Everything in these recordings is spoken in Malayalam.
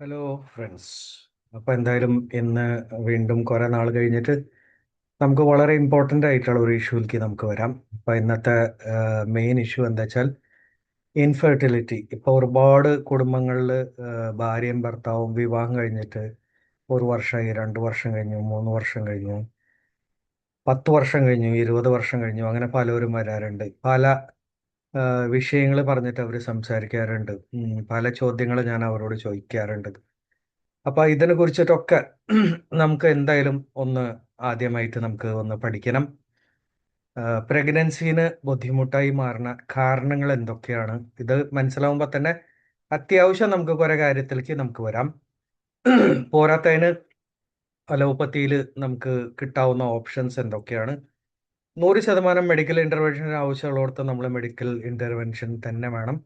Hello friends. അപ്പോൾ എന്തായാലും ഇന്ന് വീണ്ടും കുറേ നാൾ കഴിഞ്ഞിട്ട് നമുക്ക് വളരെ ഇമ്പോർട്ടൻ്റ് ആയിട്ടുള്ള ഒരു ഇഷ്യൂവിലേക്ക് നമുക്ക് വരാം. അപ്പോൾ ഇന്നത്തെ മെയിൻ ഇഷ്യൂ എന്താ വെച്ചാൽ ഇൻഫെർട്ടിലിറ്റി. ഇപ്പോൾ ഒരുപാട് കുടുംബങ്ങളിൽ ഭാര്യയും ഭർത്താവും വിവാഹം കഴിഞ്ഞിട്ട് 1 വർഷമായി, 2 വർഷം കഴിഞ്ഞു, 3 വർഷം കഴിഞ്ഞു, 10 വർഷം കഴിഞ്ഞു, 20 വർഷം കഴിഞ്ഞു, അങ്ങനെ പലരും വരാറുണ്ട്. പല വിഷയങ്ങൾ പറഞ്ഞിട്ട് അവർ സംസാരിക്കാറുണ്ട്. പല ചോദ്യങ്ങൾ ഞാൻ അവരോട് ചോദിക്കാറുണ്ട്. അപ്പൊ ഇതിനെ കുറിച്ചിട്ടൊക്കെ നമുക്ക് എന്തായാലും ഒന്ന് ആദ്യമായിട്ട് നമുക്ക് ഒന്ന് പഠിക്കണം. പ്രഗ്നൻസിന് ബുദ്ധിമുട്ടായി മാറുന്ന കാരണങ്ങൾ എന്തൊക്കെയാണ്? ഇത് മനസ്സിലാവുമ്പോൾ തന്നെ അത്യാവശ്യം നമുക്ക് കുറെ കാര്യത്തിലേക്ക് നമുക്ക് വരാം. പോരാത്തതിന് അലോപ്പതിയിൽ നമുക്ക് കിട്ടാവുന്ന ഓപ്ഷൻസ് എന്തൊക്കെയാണ്? 100% മെഡിക്കൽ ഇന്റർവെൻഷൻ ആവശ്യമുള്ളിടത്ത് നമ്മൾ മെഡിക്കൽ ഇന്റർവെൻഷൻ തന്നെ വേണം.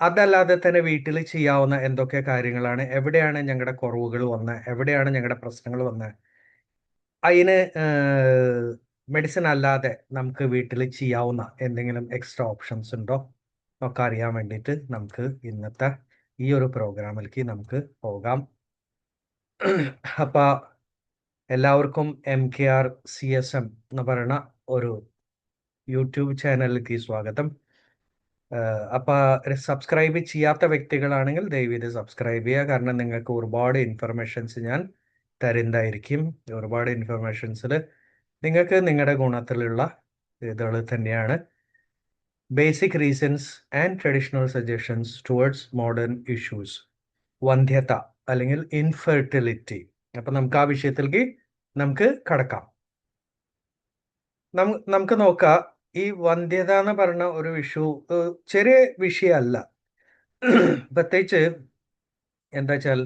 അതല്ലാതെ തന്നെ വീട്ടിൽ ചെയ്യാവുന്ന എന്തൊക്കെ കാര്യങ്ങളാണ്? എവിടെയാണ് ഞങ്ങളുടെ കുറവുകൾ വന്നത്? എവിടെയാണ് ഞങ്ങളുടെ പ്രശ്നങ്ങൾ വന്നത്? അതിന് മെഡിസിൻ അല്ലാതെ നമുക്ക് വീട്ടിൽ ചെയ്യാവുന്ന എന്തെങ്കിലും എക്സ്ട്രാ ഓപ്ഷൻസ് ഉണ്ടോ ഒക്കെ അറിയാൻ വേണ്ടിയിട്ട് നമുക്ക് ഇന്നത്തെ ഈ ഒരു പ്രോഗ്രാമിലേക്ക് നമുക്ക് പോകാം. അപ്പോൾ എല്ലാവർക്കും MKR CSM എന്ന് പറയുന്ന ഒരു യൂട്യൂബ് ചാനലിലേക്ക് സ്വാഗതം. അപ്പോൾ സബ്സ്ക്രൈബ് ചെയ്യാത്ത വ്യക്തികളാണെങ്കിൽ ദയവിത് സബ്സ്ക്രൈബ് ചെയ്യുക. കാരണം നിങ്ങൾക്ക് ഒരുപാട് ഇൻഫർമേഷൻസ് ഞാൻ തരുന്നതായിരിക്കും. ഒരുപാട് ഇൻഫർമേഷൻസിൽ നിങ്ങൾക്ക് നിങ്ങളുടെ ഗുണത്തിലുള്ള ഇതുകൾ തന്നെയാണ്. Basic reasons and traditional suggestions towards modern issues. വന്ധ്യത അല്ലെങ്കിൽ ഇൻഫെർട്ടിലിറ്റി. അപ്പം നമുക്ക് ആ വിഷയത്തിലേക്ക് നമുക്ക് കടക്കാം. നമുക്ക് നോക്കാം. ഈ വന്ധ്യത എന്ന് പറഞ്ഞ ഒരു ഇഷ്യൂ ചെറിയ വിഷയമല്ല. പ്രത്യേകിച്ച് എന്താ വെച്ചാൽ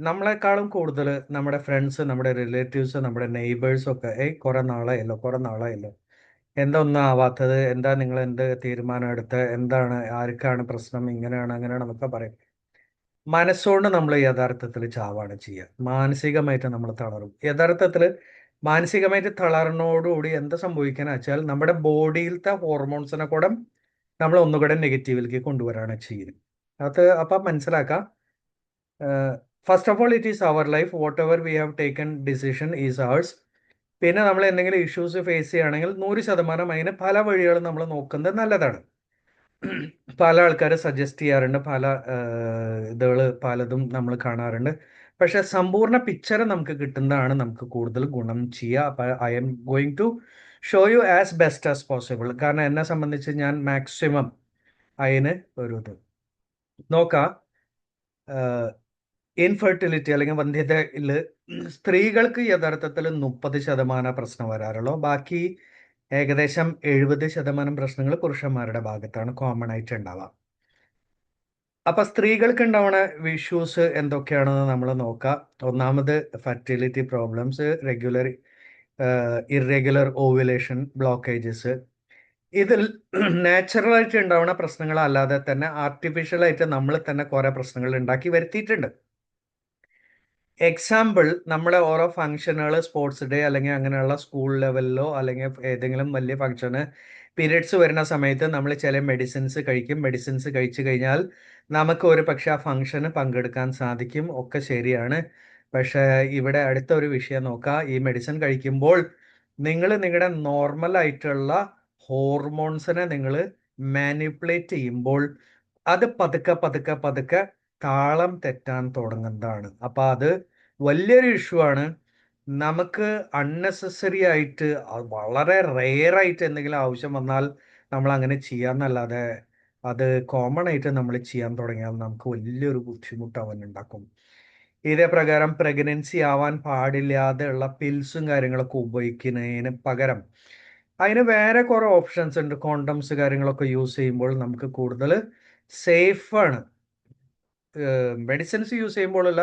നമ്മളെക്കാളും കൂടുതൽ നമ്മുടെ ഫ്രണ്ട്സ്, നമ്മുടെ റിലേറ്റീവ്സ്, നമ്മുടെ നെയ്ബേഴ്സ് ഒക്കെ കുറെ നാളായല്ലോ, എന്താ ഒന്നും ആവാത്തത്, എന്താ നിങ്ങൾ എന്ത് തീരുമാനം എടുത്ത്, എന്താണ്, ആർക്കാണ് പ്രശ്നം, ഇങ്ങനെയാണ് അങ്ങനെയാണ് എന്നൊക്കെ പറയും. മനസ്സുകൊണ്ട് നമ്മൾ യഥാർത്ഥത്തിൽ ചാവാണ് ചെയ്യുക. മാനസികമായിട്ട് നമ്മൾ തളരും. യഥാർത്ഥത്തിൽ മാനസികമായിട്ട് തളർന്നോടുകൂടി എന്താ സംഭവിക്കുക വെച്ചാൽ നമ്മുടെ ബോഡിയിലത്തെ ഹോർമോൺസിനെ കൂടെ നമ്മൾ ഒന്നുകൂടെ നെഗറ്റീവിലേക്ക് കൊണ്ടുവരാണ് ചെയ്യുന്നത്. അപ്പം മനസ്സിലാക്കാം. First of all it is our life. Whatever we have taken decision is ours. പിന്നെ നമ്മൾ എന്തെങ്കിലും ഇഷ്യൂസ് ഫേസ് ചെയ്യുകയാണെങ്കിൽ 100% അതിന് പല വഴികളും നമ്മൾ നോക്കുന്നത് നല്ലതാണ്. പല ആൾക്കാർ സജസ്റ്റ് ചെയ്യാറുണ്ട്, പല ഇതുകൾ പലതും നമ്മൾ കാണാറുണ്ട്. പക്ഷെ സമ്പൂർണ്ണ പിക്ചർ നമുക്ക് കിട്ടുന്നതാണ് നമുക്ക് കൂടുതൽ ഗുണം ചെയ്യുക. അപ്പം I'm going to show you as best as possible. കാരണം എന്നെ സംബന്ധിച്ച് ഞാൻ മാക്സിമം അതിന് ഒരു ഇത് നോക്കാം. ഇൻഫെർട്ടിലിറ്റി അല്ലെങ്കിൽ വന്ധ്യതയിൽ സ്ത്രീകൾക്ക് യഥാർത്ഥത്തിൽ 30% പ്രശ്നം വരാറുള്ളൂ. ബാക്കി ഏകദേശം 70% പ്രശ്നങ്ങൾ പുരുഷന്മാരുടെ ഭാഗത്താണ് കോമൺ ആയിട്ട് ഉണ്ടാവുക. അപ്പൊ സ്ത്രീകൾക്ക് ഉണ്ടാവുന്ന ഇഷ്യൂസ് എന്തൊക്കെയാണെന്ന് നമ്മൾ നോക്കാം. ഒന്നാമത് fertility problems, irregular ovulation, blockages. ഇതിൽ നാച്ചുറലായിട്ട് ഉണ്ടാവുന്ന പ്രശ്നങ്ങളല്ലാതെ തന്നെ ആർട്ടിഫിഷ്യലായിട്ട് നമ്മൾ തന്നെ കുറെ പ്രശ്നങ്ങൾ ഉണ്ടാക്കി വരുത്തിയിട്ടുണ്ട്. എക്സാമ്പിൾ, നമ്മളെ ഓരോ ഫംഗ്ഷനുകൾ, സ്പോർട്സ് ഡേ അല്ലെങ്കിൽ അങ്ങനെയുള്ള സ്കൂൾ ലെവലിലോ അല്ലെങ്കിൽ ഏതെങ്കിലും വലിയ ഫംഗ്ഷന് പീരിയഡ്സ് വരുന്ന സമയത്ത് നമ്മൾ ചില മെഡിസിൻസ് കഴിക്കും. മെഡിസിൻസ് കഴിച്ചു കഴിഞ്ഞാൽ നമുക്ക് ഒരു പക്ഷെ ആ ഫംഗ്ഷന് പങ്കെടുക്കാൻ സാധിക്കും. ഒക്കെ ശരിയാണ്. പക്ഷേ ഇവിടെ അടുത്ത ഒരു വിഷയം നോക്കാം. ഈ മെഡിസിൻ കഴിക്കുമ്പോൾ നിങ്ങൾ നിങ്ങളുടെ നോർമൽ ആയിട്ടുള്ള ഹോർമോൺസിനെ നിങ്ങൾ മാനിപ്പുലേറ്റ് ചെയ്യുമ്പോൾ അത് പതുക്കെ പതുക്കെ പതുക്കെ താളം തെറ്റാൻ തുടങ്ങുന്നതാണ്. അപ്പൊ അത് വലിയൊരു ഇഷ്യൂ ആണ്. നമുക്ക് അൺനെസസറി ആയിട്ട് വളരെ റെയർ ആയിട്ട് എന്തെങ്കിലും ആവശ്യം വന്നാൽ നമ്മൾ അങ്ങനെ ചെയ്യാന്നല്ലാതെ അത് കോമൺ ആയിട്ട് നമ്മൾ ചെയ്യാൻ തുടങ്ങിയാൽ നമുക്ക് വലിയൊരു ബുദ്ധിമുട്ട് അവൻ ഉണ്ടാക്കും. ഇതേ പ്രകാരം പ്രഗ്നൻസി ആവാൻ പാടില്ലാതെ ഉള്ള പിൽസും കാര്യങ്ങളൊക്കെ ഉപയോഗിക്കുന്നതിന് പകരം അതിന് വേറെ കുറെ ഓപ്ഷൻസ് ഉണ്ട്. കോണ്ടംസ് കാര്യങ്ങളൊക്കെ യൂസ് ചെയ്യുമ്പോൾ നമുക്ക് കൂടുതൽ സേഫാണ്. മെഡിസിൻസ് യൂസ് ചെയ്യുമ്പോഴുള്ള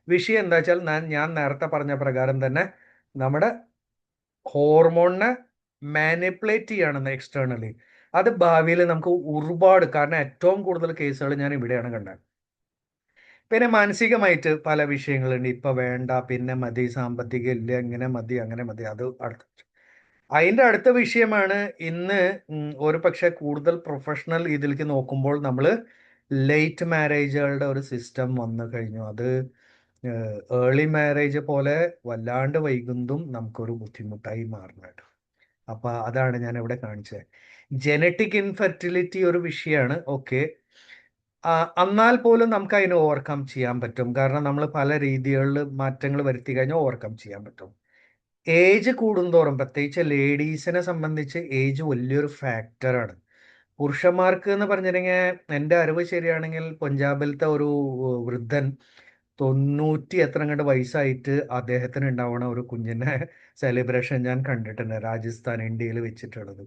വിഷയം എന്താ വെച്ചാൽ ഞാൻ നേരത്തെ പറഞ്ഞ പ്രകാരം തന്നെ നമ്മുടെ ഹോർമോണിനെ മാനിപ്പുലേറ്റ് ചെയ്യണമെന്ന് എക്സ്റ്റേണലി. അത് ഭാവിയിൽ നമുക്ക് ഒരുപാട്, കാരണം ഏറ്റവും കൂടുതൽ കേസുകൾ ഞാൻ ഇവിടെയാണ് കണ്ടത്. പിന്നെ മാനസികമായിട്ട് പല വിഷയങ്ങളുണ്ട്. ഇപ്പൊ വേണ്ട, പിന്നെ മതി, സാമ്പത്തികം ഇല്ല, ഇങ്ങനെ മതി, അങ്ങനെ മതി. അത് അതിന്റെ അടുത്ത വിഷയമാണ് ഇന്ന് ഒരു പക്ഷെ കൂടുതൽ പ്രൊഫഷണൽ ഇതിലേക്ക് നോക്കുമ്പോൾ നമ്മൾ ലേറ്റ് മാരേജുകളുടെ ഒരു സിസ്റ്റം വന്നു കഴിഞ്ഞു. അത് ഏർലി മാരേജ് പോലെ വല്ലാണ്ട് വൈകുന്നതും നമുക്കൊരു ബുദ്ധിമുട്ടായി മാറുന്നുണ്ട്. അപ്പൊ അതാണ് ഞാൻ ഇവിടെ കാണിച്ചത്. ജനറ്റിക് ഇൻഫെർട്ടിലിറ്റി ഒരു വിഷയമാണ്, ഓക്കെ. എന്നാൽ പോലും നമുക്ക് അതിനെ ഓവർകം ചെയ്യാൻ പറ്റും. കാരണം നമ്മൾ പല രീതികളിൽ മാറ്റങ്ങൾ വരുത്തി കഴിഞ്ഞാൽ ഓവർകം ചെയ്യാൻ പറ്റും. ഏജ് കൂടുന്തോറും, പ്രത്യേകിച്ച് ലേഡീസിനെ സംബന്ധിച്ച് ഏജ് വലിയൊരു ഫാക്ടറാണ്. പുരുഷന്മാർക്ക് എന്ന് പറഞ്ഞിട്ടുണ്ടെങ്കിൽ, എൻ്റെ അറിവ് ശരിയാണെങ്കിൽ പഞ്ചാബിലത്തെ ഒരു വൃദ്ധൻ 90 എത്ര കണ്ട് വയസ്സായിട്ട് അദ്ദേഹത്തിന് ഉണ്ടാവണ ഒരു കുഞ്ഞിനെ സെലിബ്രേഷൻ ഞാൻ കണ്ടിട്ടുണ്ട്, രാജസ്ഥാൻ, ഇന്ത്യയിൽ വെച്ചിട്ടുള്ളത്.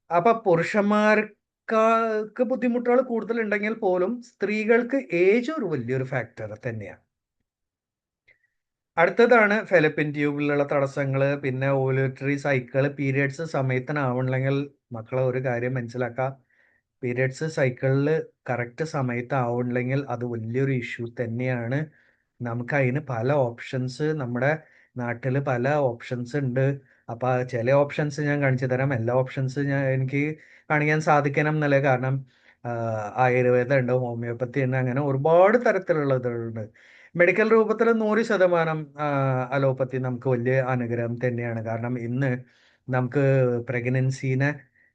അപ്പൊ പുരുഷന്മാർക്ക് ബുദ്ധിമുട്ടുകൾ കൂടുതലുണ്ടെങ്കിൽ പോലും സ്ത്രീകൾക്ക് ഏജ് ഒരു വലിയൊരു ഫാക്ടർ തന്നെയാണ്. അടുത്തതാണ് ഫെലപ്പിൻ ട്യൂബിലുള്ള തടസ്സങ്ങൾ, പിന്നെ ഓവുലേറ്ററി സൈക്കിൾ, പീരിയഡ്സ് സമയത്തിനാവണില്ലെങ്കിൽ മക്കളെ ഒരു കാര്യം മനസ്സിലാക്കുക, പീരിയഡ്സ് സൈക്കിളിൽ കറക്റ്റ് സമയത്ത് ആവണില്ലെങ്കിൽ അത് വലിയൊരു ഇഷ്യൂ തന്നെയാണ്. നമുക്ക് അതിന് പല ഓപ്ഷൻസ് നമ്മുടെ നാട്ടിൽ പല ഓപ്ഷൻസ് ഉണ്ട്. അപ്പൊ ചില ഓപ്ഷൻസ് ഞാൻ കാണിച്ചു തരാം. എല്ലാ ഓപ്ഷൻസ് എനിക്ക് കാണിക്കാൻ സാധിക്കണം എന്നല്ല, കാരണം ആയുർവേദം ഉണ്ട്, ഹോമിയോപ്പതി ഉണ്ട്, അങ്ങനെ ഒരുപാട് തരത്തിലുള്ളതുണ്ട്. മെഡിക്കൽ രൂപത്തിൽ 100% അലോപ്പതി നമുക്ക് വലിയ അനുഗ്രഹം തന്നെയാണ്. കാരണം ഇന്ന് നമുക്ക് പ്രഗ്നൻസീനെ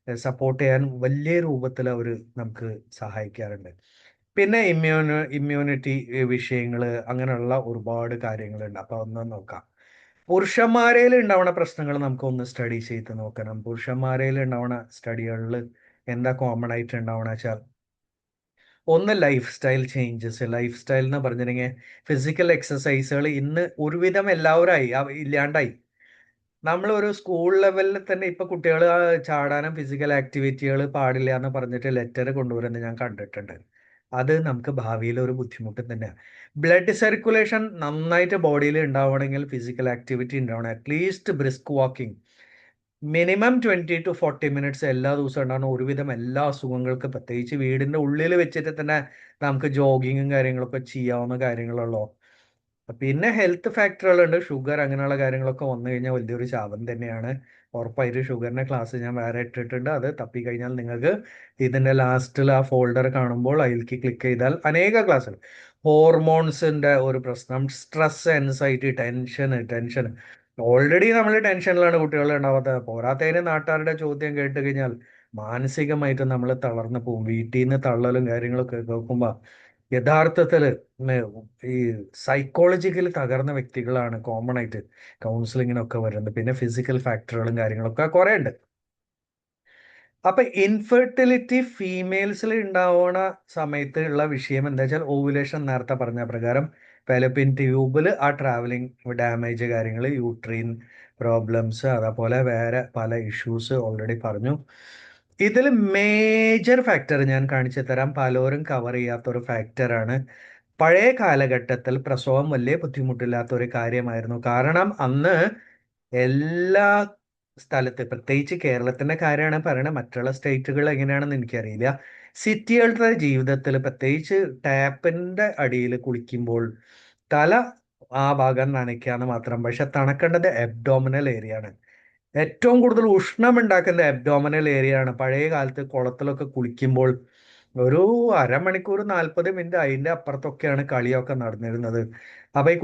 സപ്പോർട്ട് ചെയ്യാൻ വലിയ രൂപത്തിൽ അവർ നമുക്ക് സഹായിക്കാറുണ്ട്. പിന്നെ ഇമ്മ്യൂണിറ്റി വിഷയങ്ങൾ, അങ്ങനെയുള്ള ഒരുപാട് കാര്യങ്ങളുണ്ട്. അപ്പൊ ഒന്ന് നോക്കാം. പുരുഷന്മാരിൽ ഉണ്ടാവുന്ന പ്രശ്നങ്ങൾ നമുക്കൊന്ന് സ്റ്റഡി ചെയ്ത് നോക്കണം. പുരുഷന്മാരിൽ ഉണ്ടാവുന്ന സ്റ്റഡികളിൽ എന്താ കോമൺ ആയിട്ട് ഉണ്ടാവണ വെച്ചാൽ, ഒന്ന് life style changes. Life style എന്ന് പറഞ്ഞിട്ടുണ്ടെങ്കിൽ ഫിസിക്കൽ എക്സസൈസുകൾ ഇന്ന് ഒരുവിധം എല്ലാവരായി ഇല്ലാണ്ടായി. നമ്മൾ ഒരു സ്കൂൾ ലെവലിൽ തന്നെ ഇപ്പൊ കുട്ടികൾ ചാടാനും ഫിസിക്കൽ ആക്ടിവിറ്റികൾ പാടില്ല എന്ന് പറഞ്ഞിട്ട് ലെറ്റർ കൊണ്ടുവരുന്നത് ഞാൻ കണ്ടിട്ടുണ്ട്. അത് നമുക്ക് ഭാവിയിൽ ഒരു ബുദ്ധിമുട്ട് തന്നെയാണ്. ബ്ലഡ് സർക്കുലേഷൻ നന്നായിട്ട് ബോഡിയിൽ ഉണ്ടാവണമെങ്കിൽ ഫിസിക്കൽ ആക്ടിവിറ്റി ഉണ്ടാവണം. At least brisk walking minimum 20 to 40 minutes എല്ലാ ദിവസവും ഉണ്ടാകുന്ന ഒരുവിധം എല്ലാ അസുഖങ്ങൾക്ക്, പ്രത്യേകിച്ച് വീടിന്റെ ഉള്ളിൽ വെച്ചിട്ട് തന്നെ നമുക്ക് ജോഗിങ്ങും കാര്യങ്ങളൊക്കെ ചെയ്യാവുന്ന കാര്യങ്ങളുള്ളൂ. പിന്നെ ഹെൽത്ത് ഫാക്ടറുകളുണ്ട്, ഷുഗർ അങ്ങനെയുള്ള കാര്യങ്ങളൊക്കെ വന്നു കഴിഞ്ഞാൽ വലിയൊരു ശാപം തന്നെയാണ്. ഉറപ്പായിട്ട് ഷുഗറിന്റെ ക്ലാസ് ഞാൻ വേറെ ഇട്ടിട്ടുണ്ട്. അത് തപ്പിക്കഴിഞ്ഞാൽ നിങ്ങൾക്ക് ഇതിന്റെ ലാസ്റ്റിൽ ആ ഫോൾഡർ കാണുമ്പോൾ അതിലേക്ക് ക്ലിക്ക് ചെയ്താൽ അനേക ക്ലാസ്സുകൾ. ഹോർമോൺസിന്റെ ഒരു പ്രശ്നം, സ്ട്രെസ്, ആൻസൈറ്റി, ടെൻഷൻ. ഓൾറെഡി നമ്മൾ ടെൻഷനിലാണ് കുട്ടികൾ ഉണ്ടാവാത്തത്. പോരാത്തതിന് നാട്ടുകാരുടെ ചോദ്യം കേട്ട് കഴിഞ്ഞാൽ മാനസികമായിട്ട് നമ്മൾ തളർന്നു പോകും. വീട്ടിൽ നിന്ന് തള്ളലും കാര്യങ്ങളൊക്കെ കേൾക്കുമ്പോൾ യഥാർത്ഥത്തിൽ ഈ സൈക്കോളജിക്കലി തകർന്ന വ്യക്തികളാണ് കോമൺ ആയിട്ട് കൗൺസിലിങ്ങിനൊക്കെ വരുന്നത്. പിന്നെ ഫിസിക്കൽ ഫാക്ടറുകളും കാര്യങ്ങളൊക്കെ കുറെ ഉണ്ട്. അപ്പൊ ഇൻഫെർട്ടിലിറ്റി ഫീമെയിൽസിൽ ഉണ്ടാവുന്ന സമയത്ത് ഉള്ള വിഷയം എന്താ വെച്ചാൽ, ഓവുലേഷൻ നേരത്തെ പറഞ്ഞ പ്രകാരം ഫെലപ്പിൻ ട്യൂബിൽ ആ ട്രാവലിംഗ് ഡാമേജ് കാര്യങ്ങൾ, യൂട്രീൻ പ്രോബ്ലംസ്, അതേപോലെ വേറെ പല ഇഷ്യൂസ് ഓൾറെഡി പറഞ്ഞു. ഇതിൽ മേജർ ഫാക്ടർ ഞാൻ കാണിച്ചു തരാം, പലരും കവർ ചെയ്യാത്ത ഒരു ഫാക്ടറാണ്. പഴയ കാലഘട്ടത്തിൽ പ്രസവം വലിയ ബുദ്ധിമുട്ടില്ലാത്ത ഒരു കാര്യമായിരുന്നു. കാരണം അന്ന് എല്ലാ സ്ഥലത്ത്, പ്രത്യേകിച്ച് കേരളത്തിന്റെ കാര്യമാണ് പറയണത്, മറ്റുള്ള സ്റ്റേറ്റുകൾ എങ്ങനെയാണെന്ന് എനിക്കറിയില്ല. സിറ്റികളുടെ ജീവിതത്തിൽ പ്രത്യേകിച്ച് ടാപ്പിന്റെ അടിയിൽ കുളിക്കുമ്പോൾ തല ആ ഭാഗം നനയ്ക്കാന്ന് മാത്രം, പക്ഷെ തണക്കേണ്ടത് അബ്ഡോമിനൽ ഏരിയ ആണ്. ഏറ്റവും കൂടുതൽ ഉഷ്ണം ഉണ്ടാക്കുന്ന അബ്ഡോമിനൽ ഏരിയ ആണ്. പഴയ കാലത്ത് കുളത്തിലൊക്കെ കുളിക്കുമ്പോൾ ഒരു അരമണിക്കൂർ 40 മിനിറ്റ് അതിന്റെ അപ്പുറത്തൊക്കെയാണ് കളിയൊക്കെ നടന്നിരുന്നത്. അപ്പൊ ഈ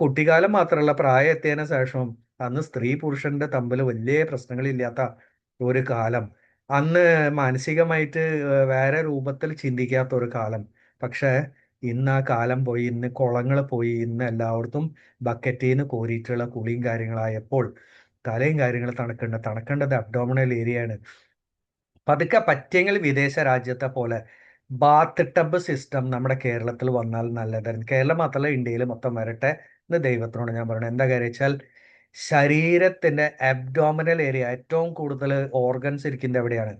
കുട്ടിക്കാലം മാത്രമല്ല, പ്രായം എത്തിയതിനു ശേഷം, അന്ന് സ്ത്രീ പുരുഷന്റെ തമ്മിൽ വലിയ പ്രശ്നങ്ങളില്ലാത്ത ഒരു കാലം, അന്ന് മാനസികമായിട്ട് വേറെ രൂപത്തിൽ ചിന്തിക്കാത്ത ഒരു കാലം. പക്ഷെ ഇന്ന് ആ കാലം പോയി, ഇന്ന് കുളങ്ങൾ പോയി, ഇന്ന് എല്ലായിടത്തും ബക്കറ്റിൽ നിന്ന് കോരിയിട്ടുള്ള കുളിയും കാര്യങ്ങളായപ്പോൾ തലയും കാര്യങ്ങൾ തണക്കേണ്ടത് അബ്ഡോമിനൽ ഏരിയ ആണ്. പതുക്കെ പറ്റിയെങ്കിൽ വിദേശ രാജ്യത്തെ പോലെ ബാത്ത് ടബ് സിസ്റ്റം നമ്മുടെ കേരളത്തിൽ വന്നാൽ നല്ലതായിരുന്നു. കേരളം മാത്രമല്ല, ഇന്ത്യയിൽ മൊത്തം വരട്ടെ എന്ന് ദൈവത്തിനോട് ഞാൻ പറയണം. എന്താ കാര്യം വെച്ചാൽ, ശരീരത്തിന്റെ അബ്ഡോമിനൽ ഏരിയ ഏറ്റവും കൂടുതൽ ഓർഗൻസ് ഇരിക്കുന്നത് എവിടെയാണ്